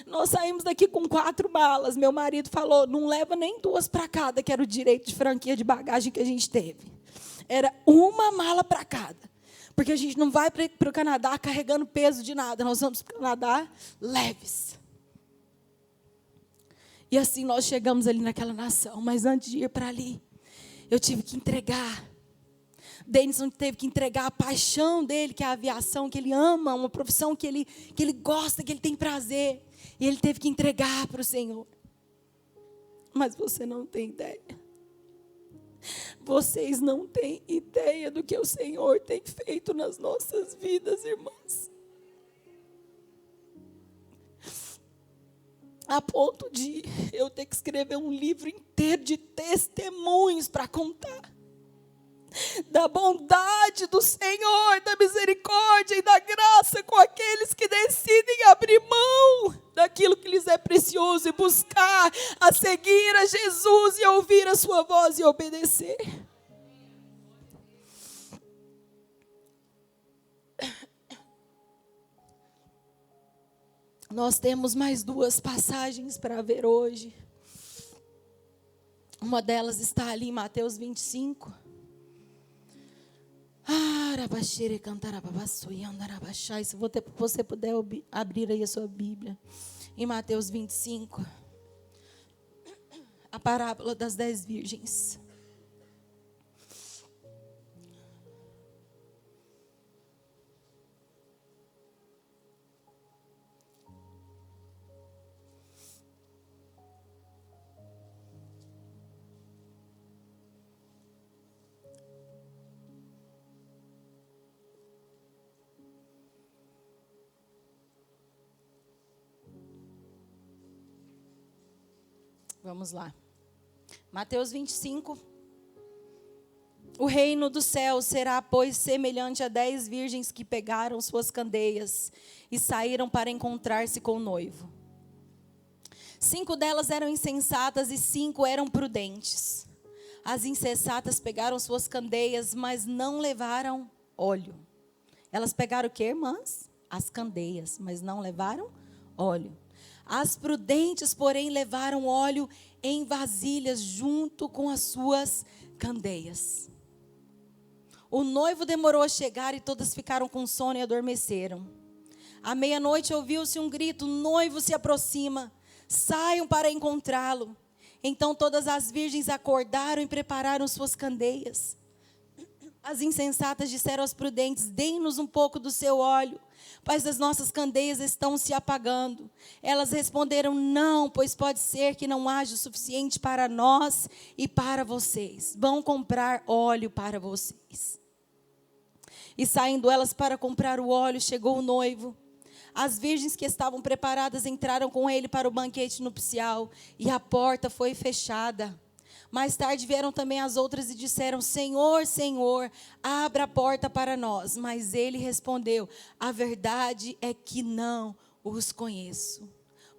Nós saímos daqui com 4 malas. Meu marido falou: não leva nem 2 para cada, que era o direito de franquia de bagagem que a gente teve. Era uma mala para cada. Porque a gente não vai para o Canadá carregando peso de nada. Nós vamos para o Canadá leves. E assim nós chegamos ali naquela nação. Mas antes de ir para ali, eu tive que entregar. Denison teve que entregar a paixão dele, que é a aviação, que ele ama, uma profissão que ele gosta, que ele tem prazer. E ele teve que entregar para o Senhor. Mas você não tem ideia. Vocês não têm ideia do que o Senhor tem feito nas nossas vidas, irmãs. A ponto de eu ter que escrever um livro inteiro de testemunhos para contar da bondade do Senhor, da misericórdia e da graça com aqueles que decidem abrir mão daquilo que lhes é precioso e buscar a seguir a Jesus e ouvir a sua voz e obedecer. Nós temos mais 2 passagens para ver hoje. Uma delas está ali em Mateus 25. Se você puder abrir aí a sua Bíblia. Em Mateus 25. A parábola das 10 virgens. Vamos lá. Mateus 25. O reino do céu será, pois, semelhante a 10 virgens que pegaram suas candeias e saíram para encontrar-se com o noivo. 5 delas eram insensatas e 5 eram prudentes. As insensatas pegaram suas candeias, mas não levaram óleo. Elas pegaram o quê, irmãs? As candeias, mas não levaram óleo. As prudentes, porém, levaram óleo em vasilhas junto com as suas candeias. O noivo demorou a chegar e todas ficaram com sono e adormeceram. À meia-noite ouviu-se um grito: o noivo se aproxima, saiam para encontrá-lo. Então todas as virgens acordaram e prepararam suas candeias. As insensatas disseram aos prudentes: deem-nos um pouco do seu óleo, pois as nossas candeias estão se apagando. Elas responderam: não, pois pode ser que não haja o suficiente para nós e para vocês. Vão comprar óleo para vocês. E saindo elas para comprar o óleo, chegou o noivo. As virgens que estavam preparadas entraram com ele para o banquete nupcial, e a porta foi fechada. Mais tarde vieram também as outras e disseram: Senhor, Senhor, abra a porta para nós. Mas ele respondeu: a verdade é que não os conheço.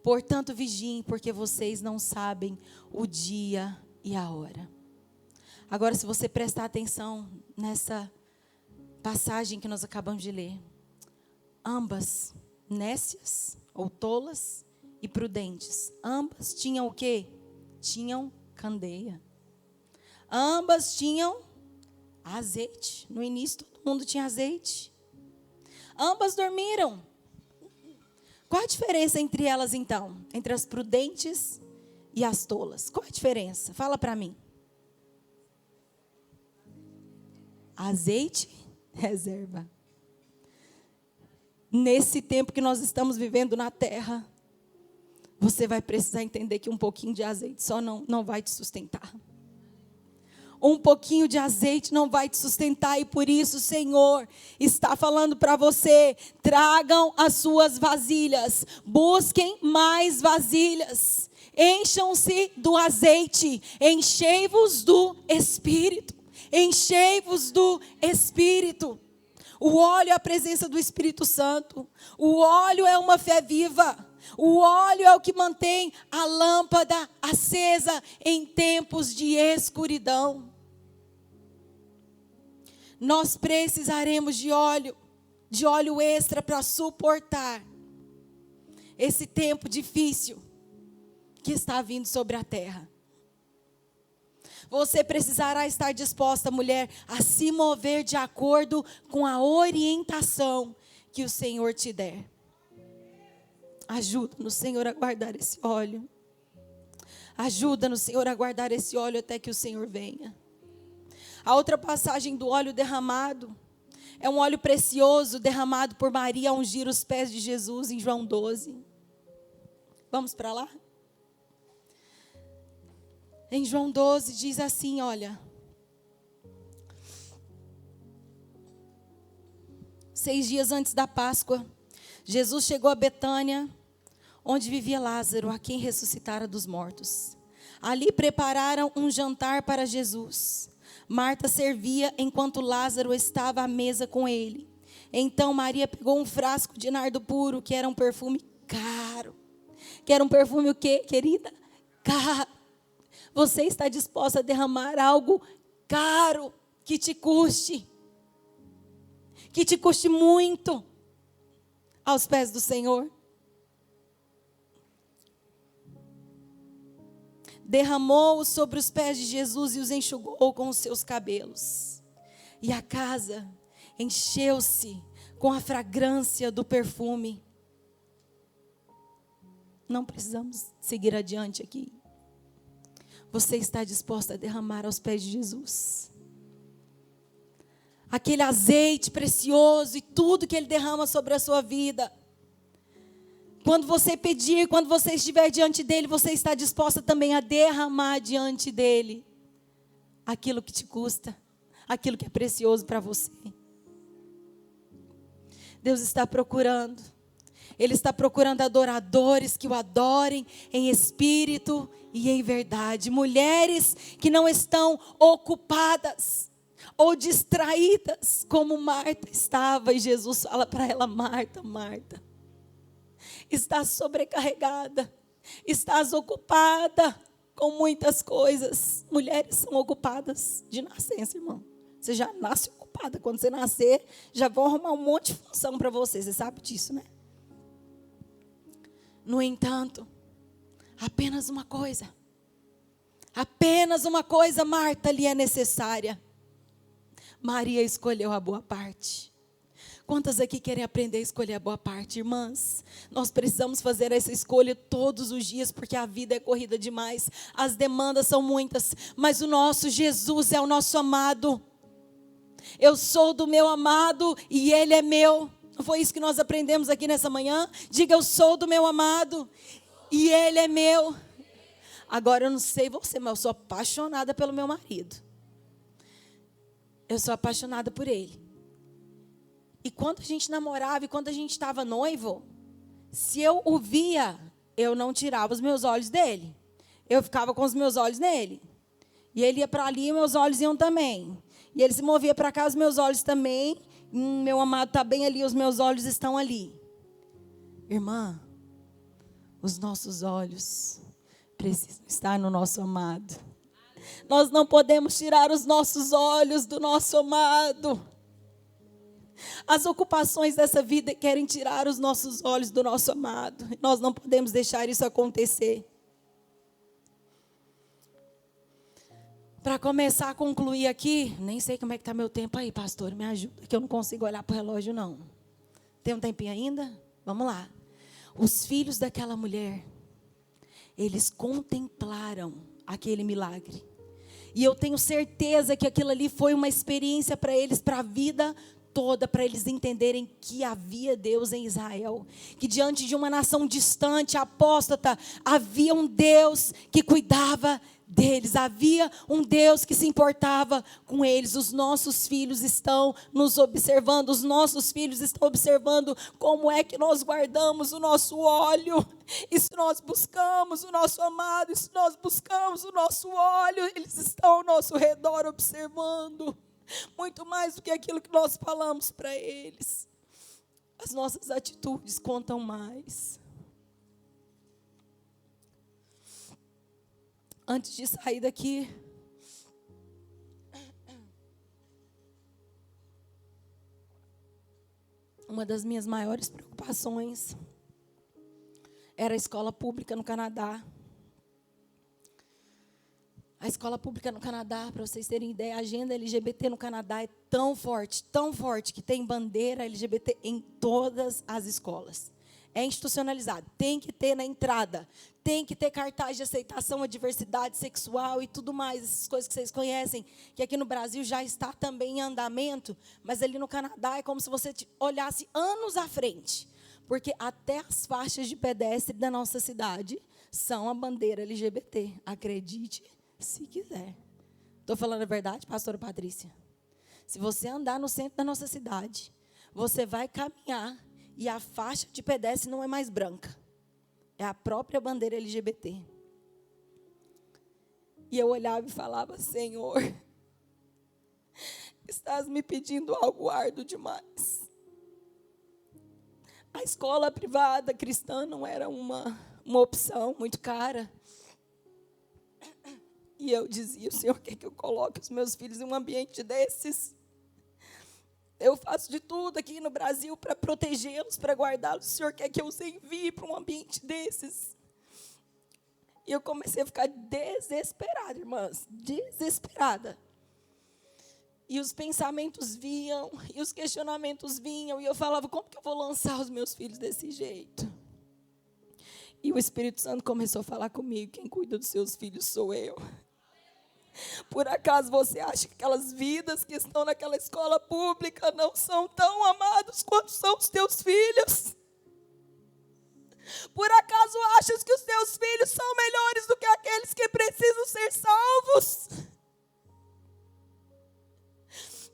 Portanto, vigiem, porque vocês não sabem o dia e a hora. Agora, se você prestar atenção nessa passagem que nós acabamos de ler, ambas, nécias ou tolas e prudentes, ambas tinham o quê? Tinham candeia. Ambas tinham azeite. No início todo mundo tinha azeite. Ambas dormiram. Qual a diferença entre elas então? Entre as prudentes e as tolas? Qual a diferença? Fala para mim. Azeite, reserva. Nesse tempo que nós estamos vivendo na terra, você vai precisar entender que um pouquinho de azeite só não vai te sustentar. Um pouquinho de azeite não vai te sustentar, e por isso o Senhor está falando para você: tragam as suas vasilhas, busquem mais vasilhas, encham-se do azeite, enchei-vos do Espírito, enchei-vos do Espírito. O óleo é a presença do Espírito Santo, o óleo é uma fé viva. O óleo é o que mantém a lâmpada acesa em tempos de escuridão. Nós precisaremos de óleo extra para suportar esse tempo difícil que está vindo sobre a terra. Você precisará estar disposta, mulher, a se mover de acordo com a orientação que o Senhor te der. Ajuda-nos, Senhor, a guardar esse óleo. Ajuda-nos, Senhor, a guardar esse óleo até que o Senhor venha. A outra passagem do óleo derramado é um óleo precioso derramado por Maria a ungir os pés de Jesus em João 12. Vamos para lá? Em João 12 diz assim, olha: 6 dias antes da Páscoa, Jesus chegou a Betânia, onde vivia Lázaro, a quem ressuscitara dos mortos. Ali prepararam um jantar para Jesus. Marta servia enquanto Lázaro estava à mesa com ele. Então Maria pegou um frasco de nardo puro, que era um perfume caro. Que era um perfume o quê, querida? Caro. Você está disposta a derramar algo caro, que te custe muito, aos pés do Senhor? Derramou sobre os pés de Jesus e os enxugou com os seus cabelos. E a casa encheu-se com a fragrância do perfume. Não precisamos seguir adiante aqui. Você está disposta a derramar aos pés de Jesus aquele azeite precioso e tudo que Ele derrama sobre a sua vida? Quando você pedir, quando você estiver diante dEle, você está disposta também a derramar diante dEle aquilo que te custa, aquilo que é precioso para você. Deus está procurando. Ele está procurando adoradores que o adorem em espírito e em verdade. Mulheres que não estão ocupadas. ou distraídas, como Marta estava. E Jesus fala para ela: Marta, Marta, estás sobrecarregada, estás ocupada com muitas coisas. Mulheres são ocupadas de nascença, irmão. Você já nasce ocupada. Quando você nascer, já vão arrumar um monte de função para você. Você sabe disso, né? No entanto, apenas uma coisa, Marta, lhe é necessária. Maria escolheu a boa parte. Quantas aqui querem aprender a escolher a boa parte, irmãs? Nós precisamos fazer essa escolha todos os dias, porque a vida é corrida demais, as demandas são muitas, mas o nosso Jesus é o nosso amado. Eu sou do meu amado e Ele é meu. Não foi isso que nós aprendemos aqui nessa manhã? Diga: eu sou do meu amado e Ele é meu. Agora eu não sei você, mas eu sou apaixonada pelo meu marido. Eu sou apaixonada por ele. E quando a gente namorava e quando a gente estava noivo, se eu o via, eu não tirava os meus olhos dele. Eu ficava com os meus olhos nele. E ele ia para ali e meus olhos iam também. E ele se movia para cá, os meus olhos também. Meu amado está bem ali, os meus olhos estão ali. Irmã, os nossos olhos precisam estar no nosso amado. Nós não podemos tirar os nossos olhos do nosso amado. As ocupações dessa vida querem tirar os nossos olhos do nosso amado. Nós não podemos deixar isso acontecer. Para começar a concluir aqui, nem sei como é que está meu tempo aí, pastor, me ajuda, que eu não consigo olhar para o relógio não. Tem um tempinho ainda? Vamos lá. Os filhos daquela mulher, eles contemplaram aquele milagre. E eu tenho certeza que aquilo ali foi uma experiência para eles, para a vida toda, para eles entenderem que havia Deus em Israel, que diante de uma nação distante, apóstata, havia um Deus que cuidava deles, havia um Deus que se importava com eles. Os nossos filhos estão nos observando, os nossos filhos estão observando como é que nós guardamos o nosso óleo, e se nós buscamos o nosso amado, e se nós buscamos o nosso óleo, eles estão ao nosso redor observando. Muito mais do que aquilo que nós falamos para eles. As nossas atitudes contam mais. Antes de sair daqui, uma das minhas maiores preocupações era a escola pública no Canadá. A escola pública no Canadá, para vocês terem ideia, a agenda LGBT no Canadá é tão forte, que tem bandeira LGBT em todas as escolas. É institucionalizado, tem que ter na entrada, tem que ter cartaz de aceitação à diversidade sexual e tudo mais, essas coisas que vocês conhecem, que aqui no Brasil já está também em andamento, mas ali no Canadá é como se você olhasse anos à frente, porque até as faixas de pedestre da nossa cidade são a bandeira LGBT, acredite se quiser. Estou falando a verdade, pastora Patrícia? Se você andar no centro da nossa cidade, você vai caminhar e a faixa de pedestre não é mais branca. É a própria bandeira LGBT. E eu olhava e falava: Senhor, estás me pedindo algo árduo demais. A escola privada cristã não era uma opção muito cara. E eu dizia: o Senhor quer que eu coloque os meus filhos em um ambiente desses? Eu faço de tudo aqui no Brasil para protegê-los, para guardá-los. O Senhor quer que eu os envie para um ambiente desses? E eu comecei a ficar desesperada, irmãs, desesperada. E os pensamentos vinham, e os questionamentos vinham, e eu falava: como que eu vou lançar os meus filhos desse jeito? E o Espírito Santo começou a falar comigo: quem cuida dos seus filhos sou eu. Por acaso você acha que aquelas vidas que estão naquela escola pública não são tão amados quanto são os teus filhos? Por acaso achas que os teus filhos são melhores do que aqueles que precisam ser salvos?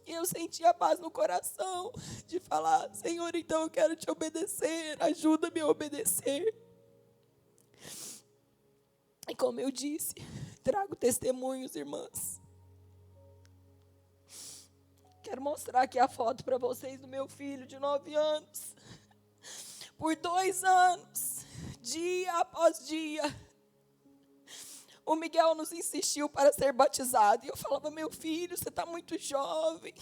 E eu senti a paz no coração de falar: Senhor, então eu quero te obedecer, ajuda-me a obedecer. E como eu disse, trago testemunhos, irmãs. quero mostrar aqui a foto para vocês do meu filho de 9 anos. Por 2 anos, dia após dia, o Miguel nos insistiu para ser batizado. E eu falava, meu filho, você está muito jovem.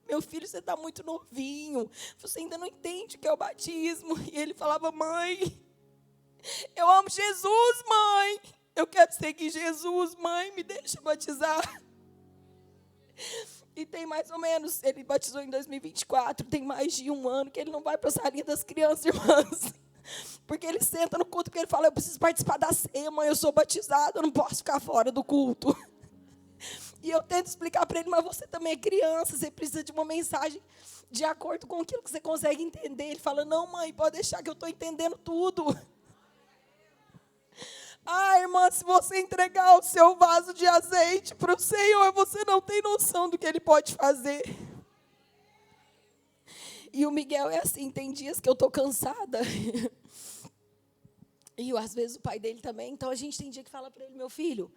Meu filho, você está muito novinho. Você ainda não entende o que é o batismo. E ele falava, mãe, eu amo Jesus, mãe. Eu quero seguir Jesus, mãe, me deixa batizar. E tem mais ou menos, ele batizou em 2024, tem mais de 1 ano que ele não vai para a salinha das crianças, irmãs. Porque ele senta no culto e ele fala, eu preciso participar da ceia, mãe, eu sou batizado, eu não posso ficar fora do culto. E eu tento explicar para ele, mas você também é criança, você precisa de uma mensagem de acordo com aquilo que você consegue entender. Ele fala, não, mãe, pode deixar que eu estou entendendo tudo. Ah, irmã, se você entregar o seu vaso de azeite para o Senhor, você não tem noção do que Ele pode fazer. E o Miguel é assim, tem dias que eu estou cansada. E às vezes o pai dele também. Então a gente tem dia que fala para ele, meu filho,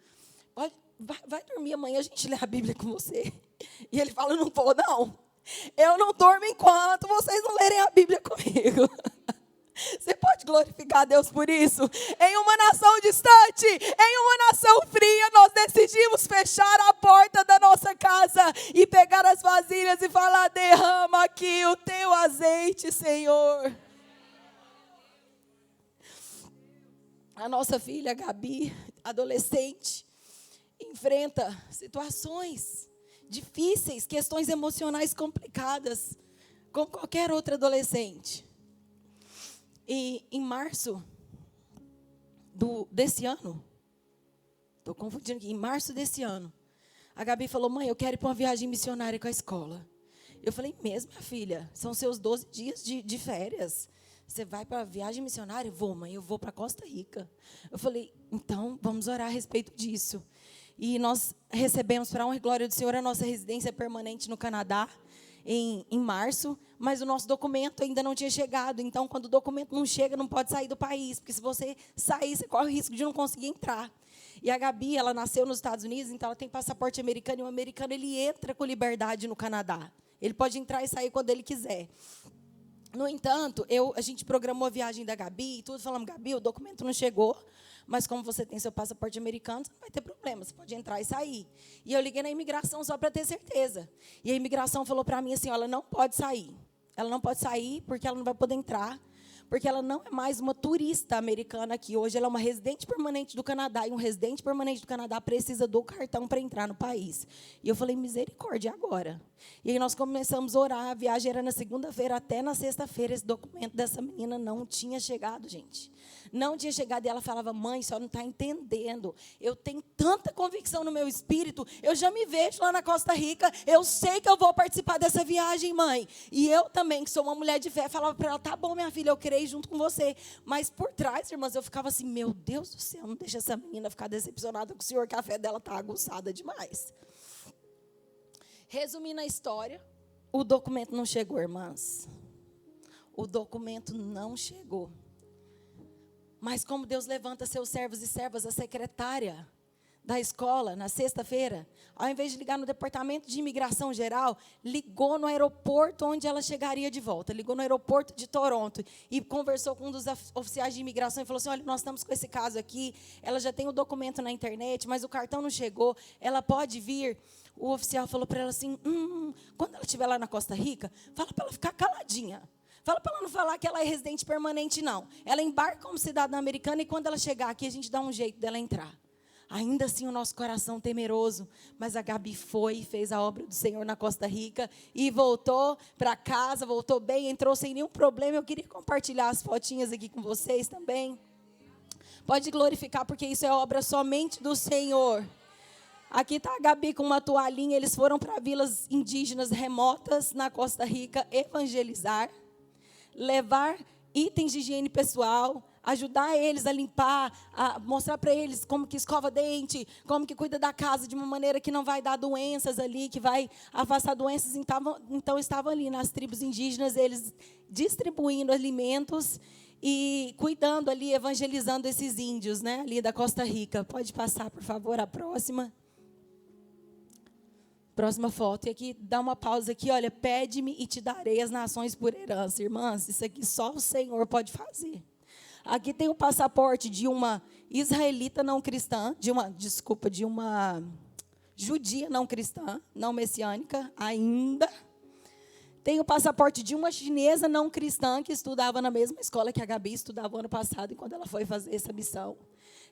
vai dormir amanhã, a gente lê a Bíblia com você. E ele fala, não vou não. Eu não durmo enquanto vocês não lerem a Bíblia comigo. Você pode glorificar a Deus por isso? Em uma nação distante, em uma nação fria, nós decidimos fechar a porta da nossa casa e pegar as vasilhas e falar, derrama aqui o teu azeite, Senhor. A nossa filha, Gabi, adolescente, enfrenta situações difíceis, questões emocionais complicadas, como qualquer outra adolescente. E em março desse ano, estou confundindo aqui, em março desse ano, a Gabi falou, mãe, eu quero ir para uma viagem missionária com a escola. Eu falei, mesmo, minha filha, são seus 12 dias de férias. Você vai para a viagem missionária? Vou, mãe, eu vou para Costa Rica. Eu falei, então, vamos orar a respeito disso. E nós recebemos, para a honra e glória do Senhor, a nossa residência permanente no Canadá, em março, mas o nosso documento ainda não tinha chegado. Então, quando o documento não chega, não pode sair do país, porque se você sair, você corre o risco de não conseguir entrar. E a Gabi, ela nasceu nos Estados Unidos, então ela tem passaporte americano, e o americano, ele entra com liberdade no Canadá. Ele pode entrar e sair quando ele quiser. No entanto, a gente programou a viagem da Gabi e tudo, falamos, Gabi, o documento não chegou, mas como você tem seu passaporte americano, você não vai ter problema, você pode entrar e sair. E eu liguei na imigração só para ter certeza. E a imigração falou para mim assim, ela não pode sair. Ela não pode sair porque ela não vai poder entrar, porque ela não é mais uma turista americana aqui. Hoje ela é uma residente permanente do Canadá, e um residente permanente do Canadá precisa do cartão para entrar no país. E eu falei, misericórdia, agora? E aí nós começamos a orar, a viagem era na segunda-feira, até na sexta-feira, esse documento dessa menina não tinha chegado, gente. Não tinha chegado, e ela falava, mãe, só não está entendendo. Eu tenho tanta convicção no meu espírito, eu já me vejo lá na Costa Rica, eu sei que eu vou participar dessa viagem, mãe. E eu também, que sou uma mulher de fé, falava para ela, tá bom, minha filha, eu creio junto com você. Mas por trás, irmãs, eu ficava assim, meu Deus do céu, não deixa essa menina ficar decepcionada com o Senhor, que a fé dela está aguçada demais. Resumindo a história, o documento não chegou, irmãs. O documento não chegou. Mas como Deus levanta seus servos e servas, a secretária da escola, na sexta-feira, ao invés de ligar no departamento de imigração geral, ligou no aeroporto onde ela chegaria de volta. Ligou no aeroporto de Toronto e conversou com um dos oficiais de imigração e falou assim, olha, nós estamos com esse caso aqui, ela já tem o documento na internet, mas o cartão não chegou, ela pode vir. O oficial falou para ela assim, quando ela estiver lá na Costa Rica, fala para ela ficar caladinha. Fala para ela não falar que ela é residente permanente, não. Ela embarca como cidadã americana e quando ela chegar aqui, a gente dá um jeito dela entrar. Ainda assim, o nosso coração temeroso. Mas a Gabi foi e fez a obra do Senhor na Costa Rica e voltou para casa, voltou bem, entrou sem nenhum problema. Eu queria compartilhar as fotinhas aqui com vocês também. Pode glorificar, porque isso é obra somente do Senhor. Aqui está a Gabi com uma toalhinha. Eles foram para vilas indígenas remotas na Costa Rica evangelizar, levar itens de higiene pessoal, ajudar eles a limpar, a mostrar para eles como que escova dente, como que cuida da casa de uma maneira que não vai dar doenças ali, que vai afastar doenças. Então estavam ali nas tribos indígenas, eles distribuindo alimentos e cuidando ali, evangelizando esses índios, né, ali da Costa Rica. Pode passar, por favor, a próxima. Próxima foto. E aqui, dá uma pausa aqui, olha. Pede-me e te darei as nações por herança. Irmãs, isso aqui só o Senhor pode fazer. Aqui tem o passaporte de uma israelita não cristã, de uma judia não cristã, não messiânica ainda. Tem o passaporte de uma chinesa não cristã que estudava na mesma escola que a Gabi estudava ano passado, quando ela foi fazer essa missão.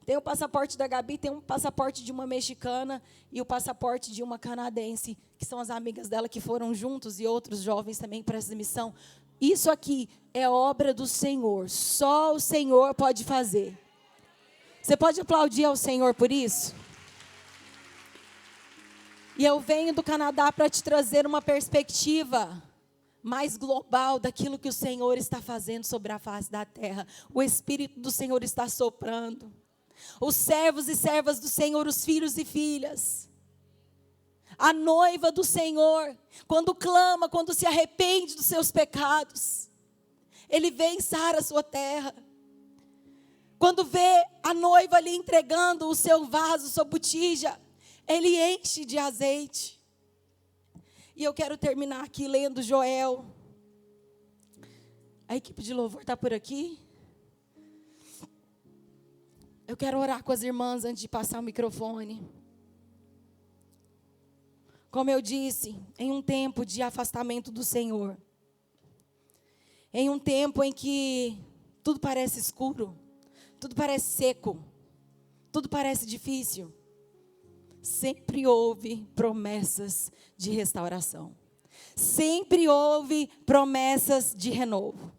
Tem o passaporte da Gabi, tem um passaporte de uma mexicana e o passaporte de uma canadense, que são as amigas dela que foram juntos e outros jovens também para essa missão. Isso aqui é obra do Senhor, só o Senhor pode fazer. Você pode aplaudir ao Senhor por isso? E eu venho do Canadá para te trazer uma perspectiva mais global daquilo que o Senhor está fazendo sobre a face da terra. O Espírito do Senhor está soprando. Os servos e servas do Senhor, os filhos e filhas. A noiva do Senhor, quando clama, quando se arrepende dos seus pecados, Ele vem sarar a sua terra. Quando vê a noiva ali entregando o seu vaso, sua botija, Ele enche de azeite. E eu quero terminar aqui lendo Joel. A equipe de louvor está por aqui. Eu quero orar com as irmãs antes de passar o microfone. Como eu disse, em um tempo de afastamento do Senhor, em um tempo em que tudo parece escuro, tudo parece seco, tudo parece difícil, sempre houve promessas de restauração. Sempre houve promessas de renovo.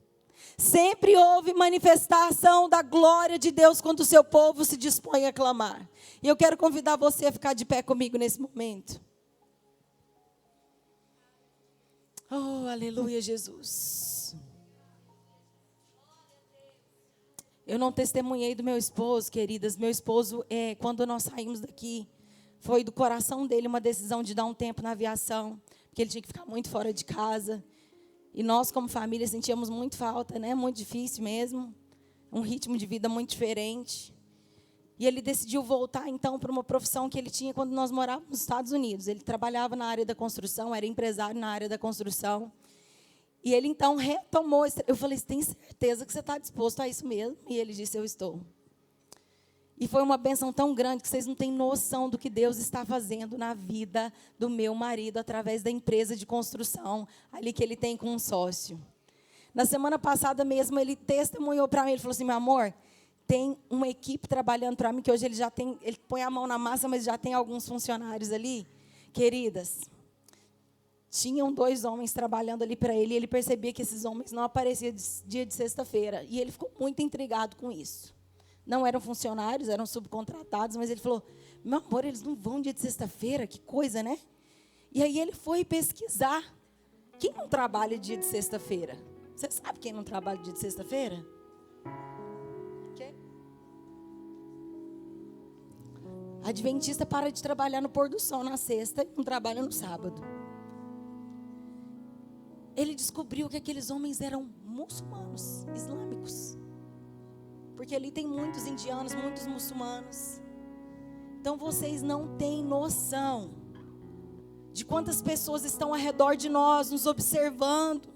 Sempre houve manifestação da glória de Deus quando o seu povo se dispõe a clamar. E eu quero convidar você a ficar de pé comigo nesse momento. Oh, aleluia, Jesus. Eu não testemunhei do meu esposo, queridas. Meu esposo, quando nós saímos daqui, foi do coração dele uma decisão de dar um tempo na aviação, porque ele tinha que ficar muito fora de casa. E nós, como família, sentíamos muito falta, né? Muito difícil mesmo. Um ritmo de vida muito diferente. E ele decidiu voltar, então, para uma profissão que ele tinha quando nós morávamos nos Estados Unidos. Ele trabalhava na área da construção, era empresário na área da construção. E ele, então, retomou. Eu falei, você tem certeza que você está disposto a isso mesmo? E ele disse, eu estou. E foi uma bênção tão grande que vocês não têm noção do que Deus está fazendo na vida do meu marido através da empresa de construção ali que ele tem com um sócio. Na semana passada mesmo, ele testemunhou para mim, ele falou assim, meu amor, tem uma equipe trabalhando para mim, que hoje ele já tem, ele põe a mão na massa, mas já tem alguns funcionários ali. Queridas, tinham 2 homens trabalhando ali para ele, e ele percebia que esses homens não apareciam dia de sexta-feira. E ele ficou muito intrigado com isso. Não eram funcionários, eram subcontratados, mas ele falou, meu amor, eles não vão dia de sexta-feira, que coisa, né? E aí ele foi pesquisar. Quem não trabalha dia de sexta-feira? Você sabe quem não trabalha dia de sexta-feira? Quem? Adventista para de trabalhar no pôr do sol na sexta e não trabalha no sábado. Ele descobriu que aqueles homens eram muçulmanos, islâmicos. Porque ali tem muitos indianos, muitos muçulmanos. Então vocês não têm noção de quantas pessoas estão ao redor de nós, nos observando,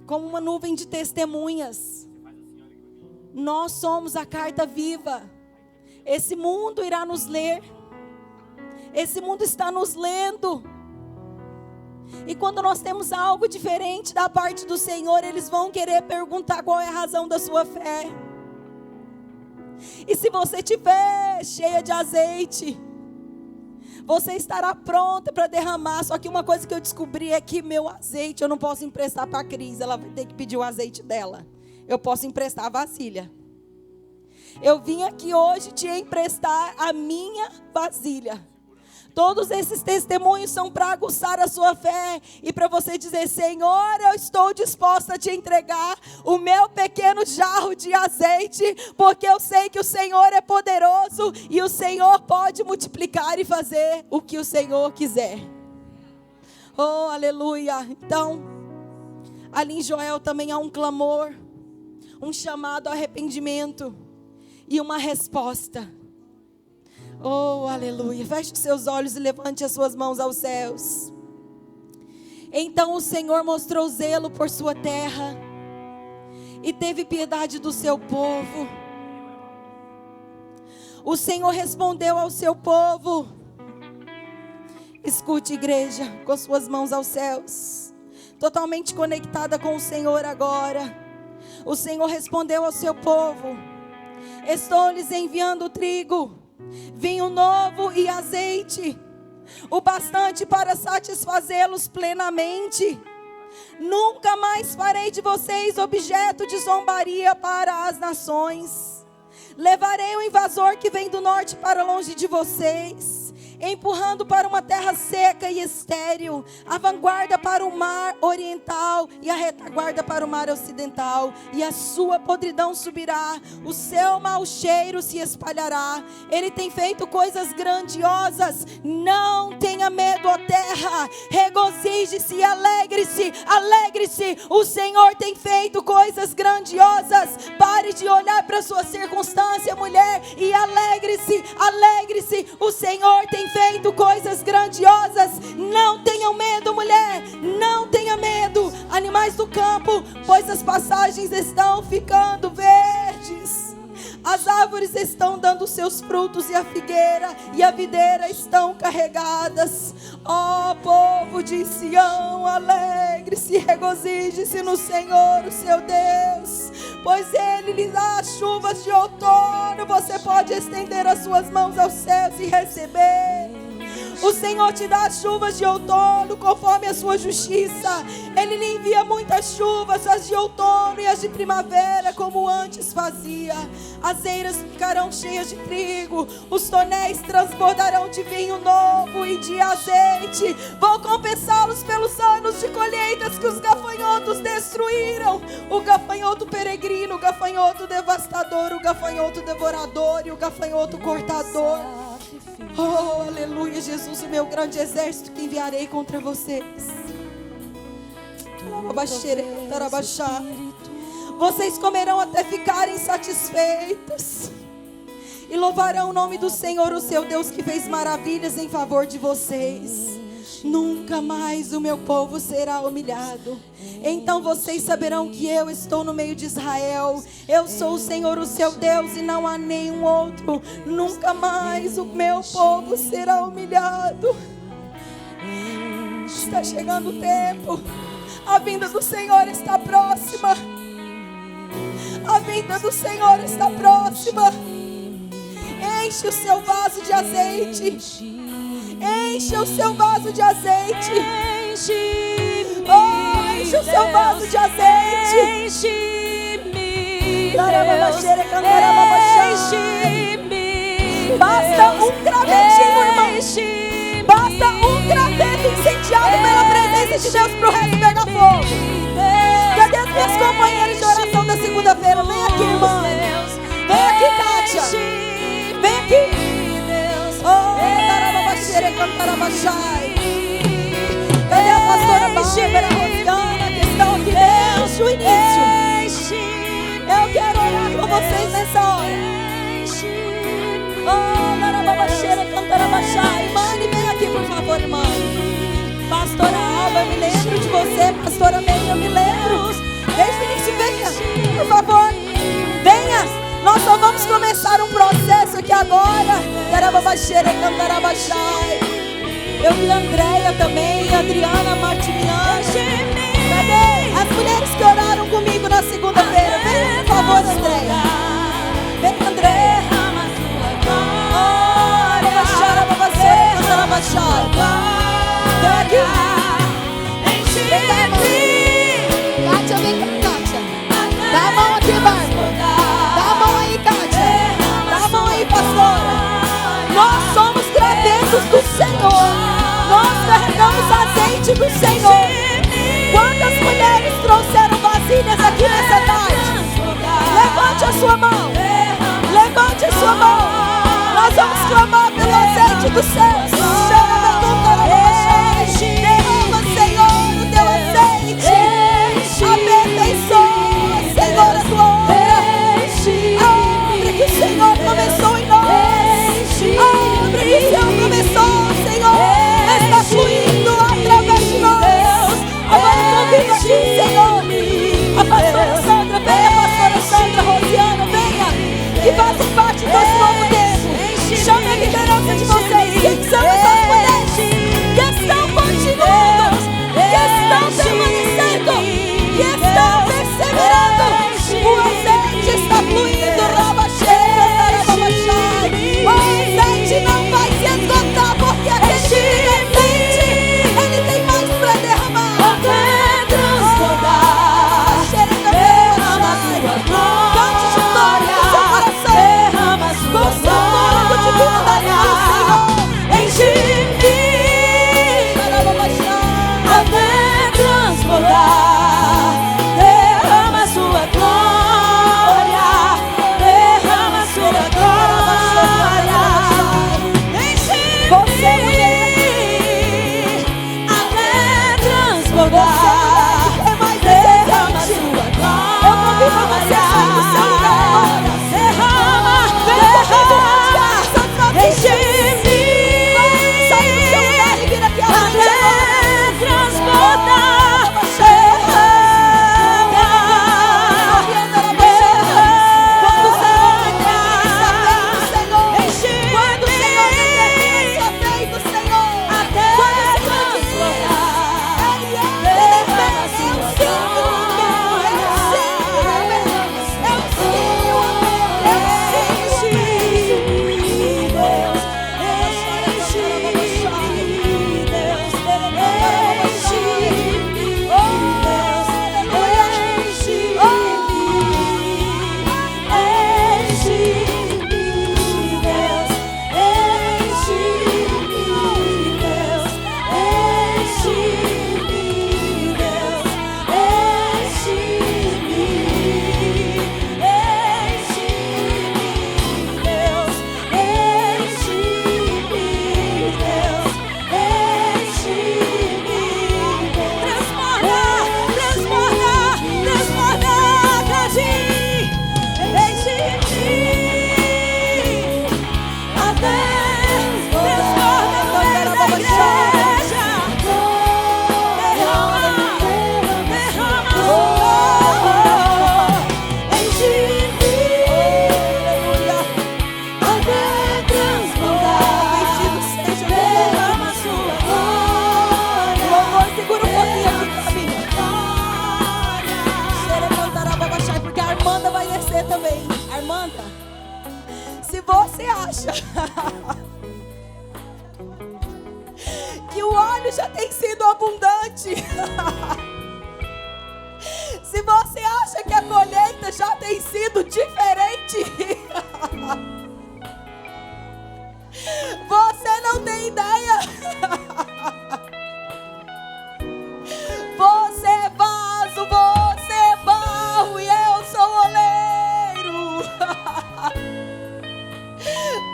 como uma nuvem de testemunhas. Nós somos a carta viva. Esse mundo irá nos ler. Esse mundo está nos lendo. E quando nós temos algo diferente da parte do Senhor, eles vão querer perguntar qual é a razão da sua fé. E se você estiver cheia de azeite, você estará pronta para derramar. Só que uma coisa que eu descobri é que meu azeite eu não posso emprestar para a Cris. Ela vai ter que pedir o azeite dela. Eu posso emprestar a vasilha. Eu vim aqui hoje te emprestar a minha vasilha. Todos esses testemunhos são para aguçar a sua fé e para você dizer, Senhor, eu estou disposta a te entregar o meu pequeno jarro de azeite, porque eu sei que o Senhor é poderoso e o Senhor pode multiplicar e fazer o que o Senhor quiser. Oh, aleluia. Então, ali em Joel também há um clamor, um chamado ao arrependimento e uma resposta. Oh, aleluia. Feche os seus olhos e levante as suas mãos aos céus. Então o Senhor mostrou zelo por sua terra e teve piedade do seu povo. O Senhor respondeu ao seu povo. Escute, igreja, com suas mãos aos céus, totalmente conectada com o Senhor agora. O Senhor respondeu ao seu povo: estou lhes enviando trigo, vinho novo e azeite, o bastante para satisfazê-los plenamente. Nunca mais farei de vocês objeto de zombaria para as nações. Levarei o invasor que vem do norte para longe de vocês, empurrando para uma terra seca e estéril, a vanguarda para o mar oriental e a retaguarda para o mar ocidental. E a sua podridão subirá, o seu mau cheiro se espalhará. Ele tem feito coisas grandiosas. Não tenha medo, ó terra, regozije-se e alegre-se, alegre-se. O Senhor tem feito coisas grandiosas. Pare de olhar para a sua circunstância, mulher, e alegre-se, alegre-se. O Senhor tem feito coisas grandiosas. Não tenham medo, mulher, não tenha medo, animais do campo, pois as passagens estão ficando verdes, as árvores estão dando seus frutos, e a figueira e a videira estão carregadas. Ó povo de Sião, alegre-se, regozije-se no Senhor, o seu Deus, pois Ele lhe dá chuvas de outono. Você pode estender as suas mãos aos céus e receber. O Senhor te dá chuvas de outono conforme a sua justiça. Ele lhe envia muitas chuvas, as de outono e as de primavera, como antes fazia. As eiras ficarão cheias de trigo, os tonéis transbordarão de vinho novo e de azeite. Vou compensá-los pelos anos de colheitas que os gafanhotos destruíram: o gafanhoto peregrino, o gafanhoto devastador, o gafanhoto devorador e o gafanhoto cortador. Oh, aleluia, Jesus, o meu grande exército que enviarei contra vocês. Vocês comerão até ficarem satisfeitos e louvarão o nome do Senhor, o seu Deus, que fez maravilhas em favor de vocês. Nunca mais o meu povo será humilhado. Então vocês saberão que eu estou no meio de Israel. Eu sou o Senhor, o seu Deus, e não há nenhum outro. Nunca mais o meu povo será humilhado. Está chegando o tempo. A vinda do Senhor está próxima. A vinda do Senhor está próxima. Enche o seu vaso de azeite. Enche o seu vaso de azeite. Enche o seu vaso de azeite. Enche-me, basta um gravetinho, irmão. Basta um graveto incendiado pela presença de Deus para o resto pegar fogo. Cadê as minhas companheiras de oração da segunda-feira? Vem aqui, irmã. Vem aqui, Kátia. Vem aqui. Cadê a pastora Bárbara Rosana, que estão aqui desde o início? Eu quero orar com vocês nessa hora. Mãe, vem aqui, por favor, irmã. Pastora Alba, eu me lembro de você. Pastora Meire, eu me lembro. Desde o início, venha, por favor. Venha. Nós só vamos começar um processo aqui agora. Eu vi a Andréia também, a Adriana Martiniano. Cadê? As mulheres que oraram comigo na segunda-feira. Vem, por favor, Andréia. Vem, Andréia. Vem aqui. Vem cá, irmã. Kátia, vem cá, Kátia. Dá a mão aqui, Bárbara. Dá a mão aí, Kátia. Dá a mão aí, pastora. Nós somos gravetos do Senhor. Nós carregamos azeite do Senhor. Quantas mulheres trouxeram vasilhas aqui nessa tarde? Levante a sua mão. Levante a sua mão. Nós vamos clamar pelo azeite do céu. Derrama, Senhor, o teu azeite. Abençoa, Senhor, a tua obra. A obra que o Senhor começou em nós. acha que o óleo já tem sido abundante, se você acha que a colheita já tem sido diferente, você não tem ideia. Você é vaso, você é barro e eu sou oleiro.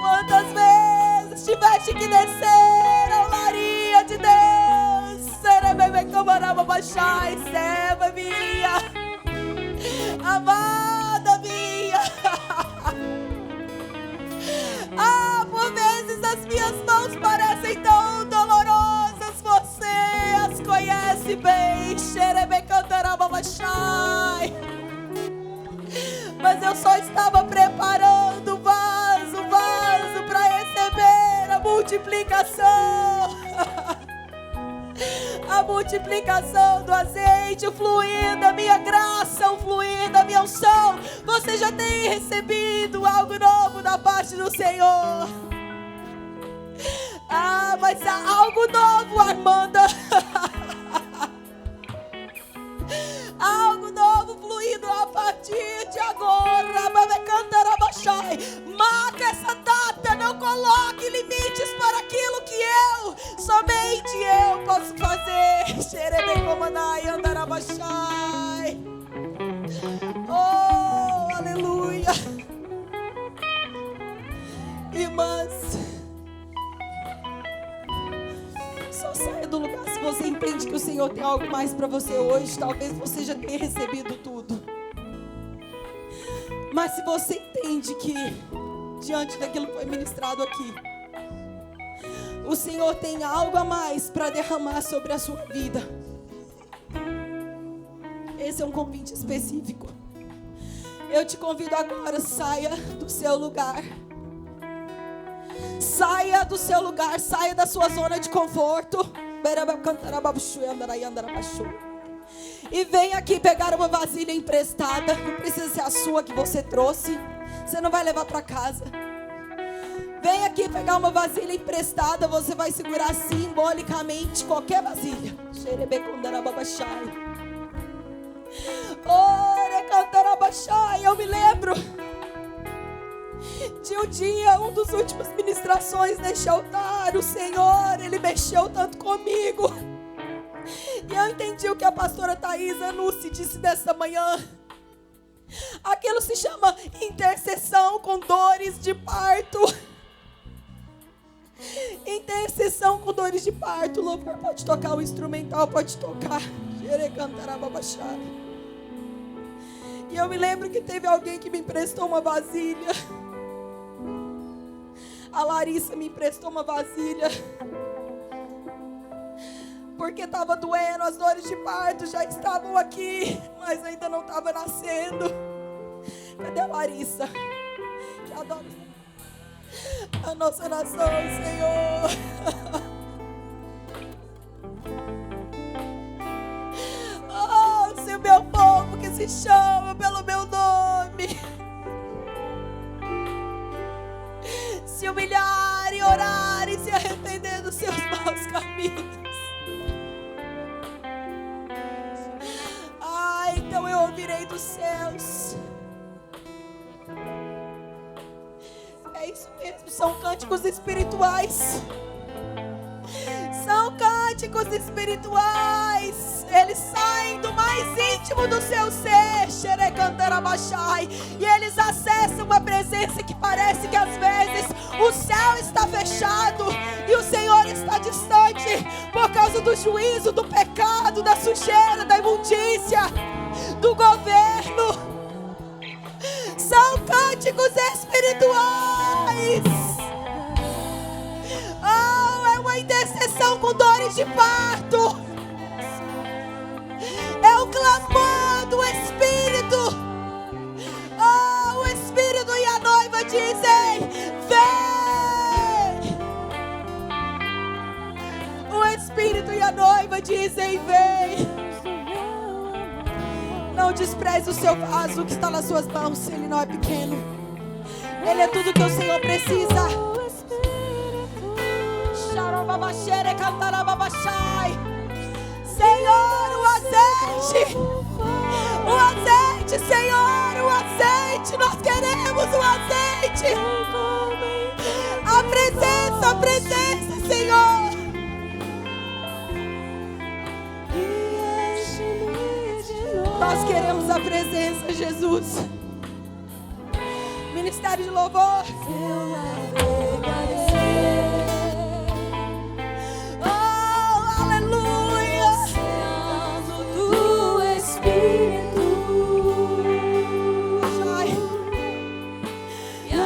Quantas vezes tiveste que descer a olaria de Deus? Serebebe camaraba baixai, serva minha, amada minha. Ah, por vezes as minhas mãos parecem tão dolorosas, você as conhece bem. Xerebe cantaraba baixai. Mas eu só estava preparando o vaso para receber a multiplicação. A multiplicação do azeite, o fluir da minha graça, o fluir da minha unção. Você já tem recebido algo novo da parte do Senhor. Ah, mas há algo novo, Armanda. Algo novo fluindo a partir de agora. Marca essa data, não coloque limites para aquilo que somente eu posso fazer. Xerebecomanai andarabachai. Oh, aleluia. Irmãs, só saia do lugar se você entende que o Senhor tem algo mais para você hoje. Talvez você já tenha recebido tudo, mas se você entende que diante daquilo que foi ministrado aqui, o Senhor tem algo a mais para derramar sobre a sua vida, esse é um convite específico. Eu te convido agora, saia do seu lugar. Saia do seu lugar, saia da sua zona de conforto. E vem aqui pegar uma vasilha emprestada. Não precisa ser a sua que você trouxe, você não vai levar para casa. Vem aqui pegar uma vasilha emprestada. Você vai segurar simbolicamente qualquer vasilha. Eu me lembro de um dia, um dos últimos ministrações neste altar, o Senhor, Ele mexeu tanto comigo. E eu entendi o que a pastora Thaís Anúncio disse nessa manhã. Aquilo se chama intercessão com dores de parto. Intercessão com dores de parto. O louvor pode tocar, o instrumental pode tocar. E eu me lembro que teve alguém que me emprestou uma vasilha. A Larissa me emprestou uma vasilha, porque estava doendo, as dores de parto já estavam aqui, mas ainda não estava nascendo. Cadê a Larissa? Que adora a nossa nação, Senhor. Oh, se o meu povo que se chama pelo meu nome se humilhar e orar e se arrepender dos seus maus caminhos, então eu ouvirei dos céus. É isso mesmo, são cânticos espirituais. São cânticos espirituais. Eles saem do mais íntimo do seu ser, e eles acessam uma presença que parece que às vezes o céu está fechado e o Senhor está distante por causa do juízo, do pecado, da sujeira, da imundícia, do governo. São cânticos espirituais. Oh, é uma intercessão com dores de parto. É o clamor do Espírito. Oh, o Espírito e a noiva dizem: vem. O Espírito e a noiva dizem: vem. Não despreze o seu vaso que está nas suas mãos, se ele não é pequeno. Ele é tudo que o Senhor precisa. Senhor, o azeite. O azeite, Senhor, o azeite. Nós queremos o azeite. A presença, Senhor. Nós queremos a presença, Jesus. Ministério de louvor. Oh, aleluia. Do Espírito.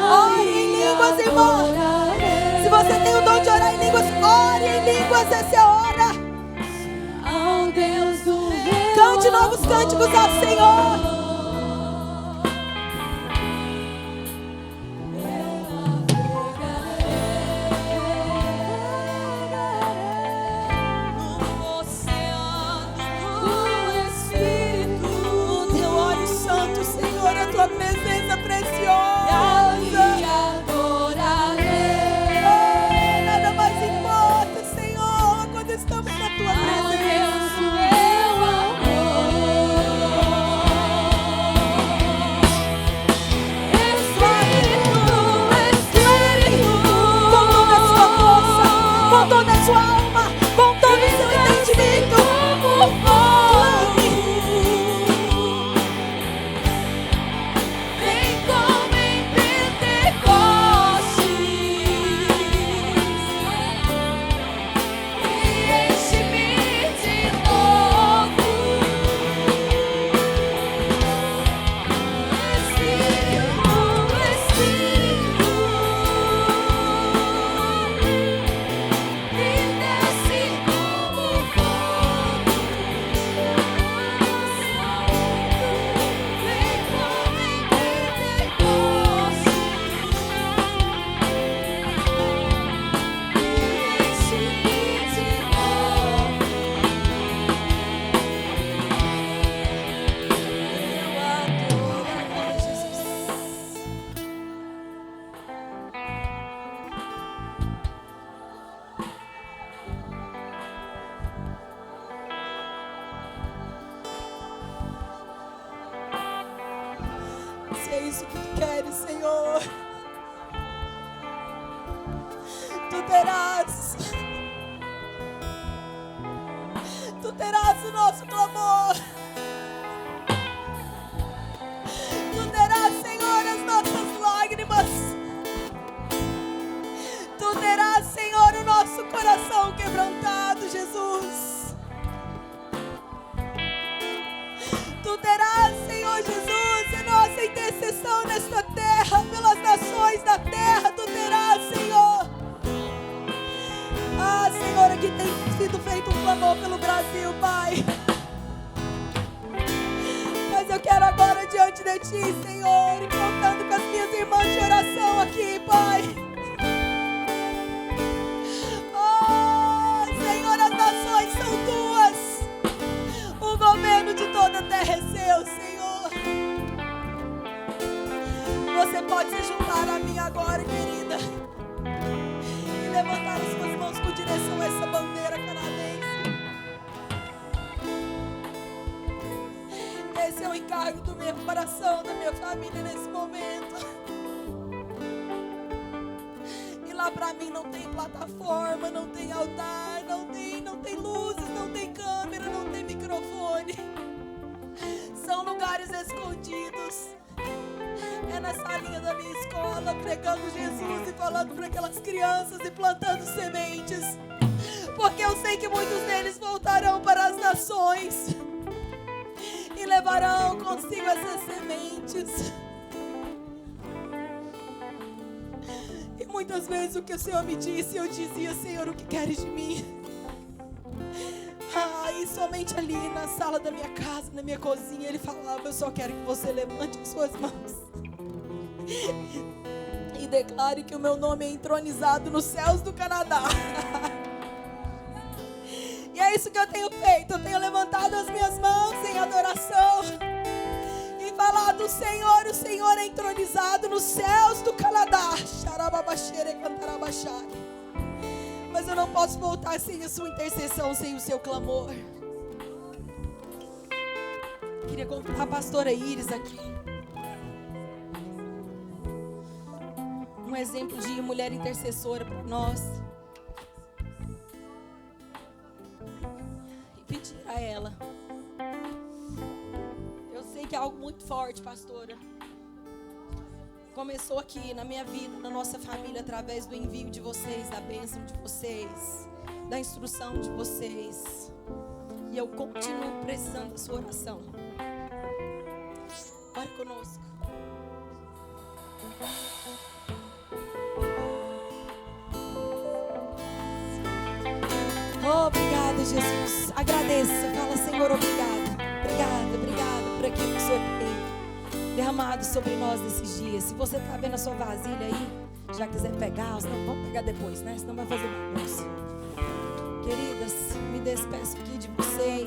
Ore em línguas, irmão. Se você tem o dom de orar em línguas, ore em línguas, essa é a hora. Cante novos cânticos ao Senhor. Tua presença preciosa. Oh, nada mais importa, Senhor, quando estamos na tua presença. Com toda a sua força, com toda a sua alma, com todo o seu entendimento. Se é isso que tu queres, Senhor, tu terás o nosso clamor, tu terás, Senhor, as nossas lágrimas, tu terás, Senhor, o nosso coração quebrantado, Jesus, tu terás, Senhor Jesus, a nossa intercessão nesta terra, pelas nações da terra, tu terás, Senhor. Ah, Senhor, aqui tem sido feito um clamor pelo Brasil, Pai. Mas eu quero agora diante de Ti, Senhor, e contando com as minhas irmãs de oração aqui, Pai. Oh, Senhor, as nações são Tuas. O governo de toda a terra é Seu, Senhor. Você pode se juntar a mim agora, querida, e levantar as suas mãos com direção a essa bandeira canadense. Esse é o encargo do meu coração, da minha família nesse momento. E lá pra mim não tem plataforma, não tem altar, não tem luzes, não tem câmera, não tem microfone. São lugares escondidos. É na salinha da minha escola, pregando Jesus e falando para aquelas crianças e plantando sementes. Porque eu sei que muitos deles voltarão para as nações e levarão consigo essas sementes. E muitas vezes o que o Senhor me disse, eu dizia: Senhor, o que queres de mim? E somente ali na sala da minha casa, na minha cozinha, Ele falava: eu só quero que você levante as suas mãos e declare que o meu nome é entronizado nos céus do Canadá. E é isso que eu tenho feito. Eu tenho levantado as minhas mãos em adoração e falado: do Senhor, o Senhor é entronizado nos céus do Canadá. Mas eu não posso voltar sem a sua intercessão, sem o seu clamor. Queria convidar a pastora Iris aqui. Um exemplo de mulher intercessora para nós. E pedir a ela. Eu sei que é algo muito forte, pastora. Começou aqui na minha vida, na nossa família, através do envio de vocês, da bênção de vocês, da instrução de vocês. E eu continuo precisando da sua oração. Ore conosco. Obrigada, Jesus. Agradeça. Fala, Senhor, obrigado. Obrigada por aquilo que o Senhor tem derramado sobre nós nesses dias. Se você está vendo a sua vasilha aí, já quiser pegar, senão vamos pegar depois, né? Senão vai fazer bagunça. Queridas, me despeço aqui de vocês.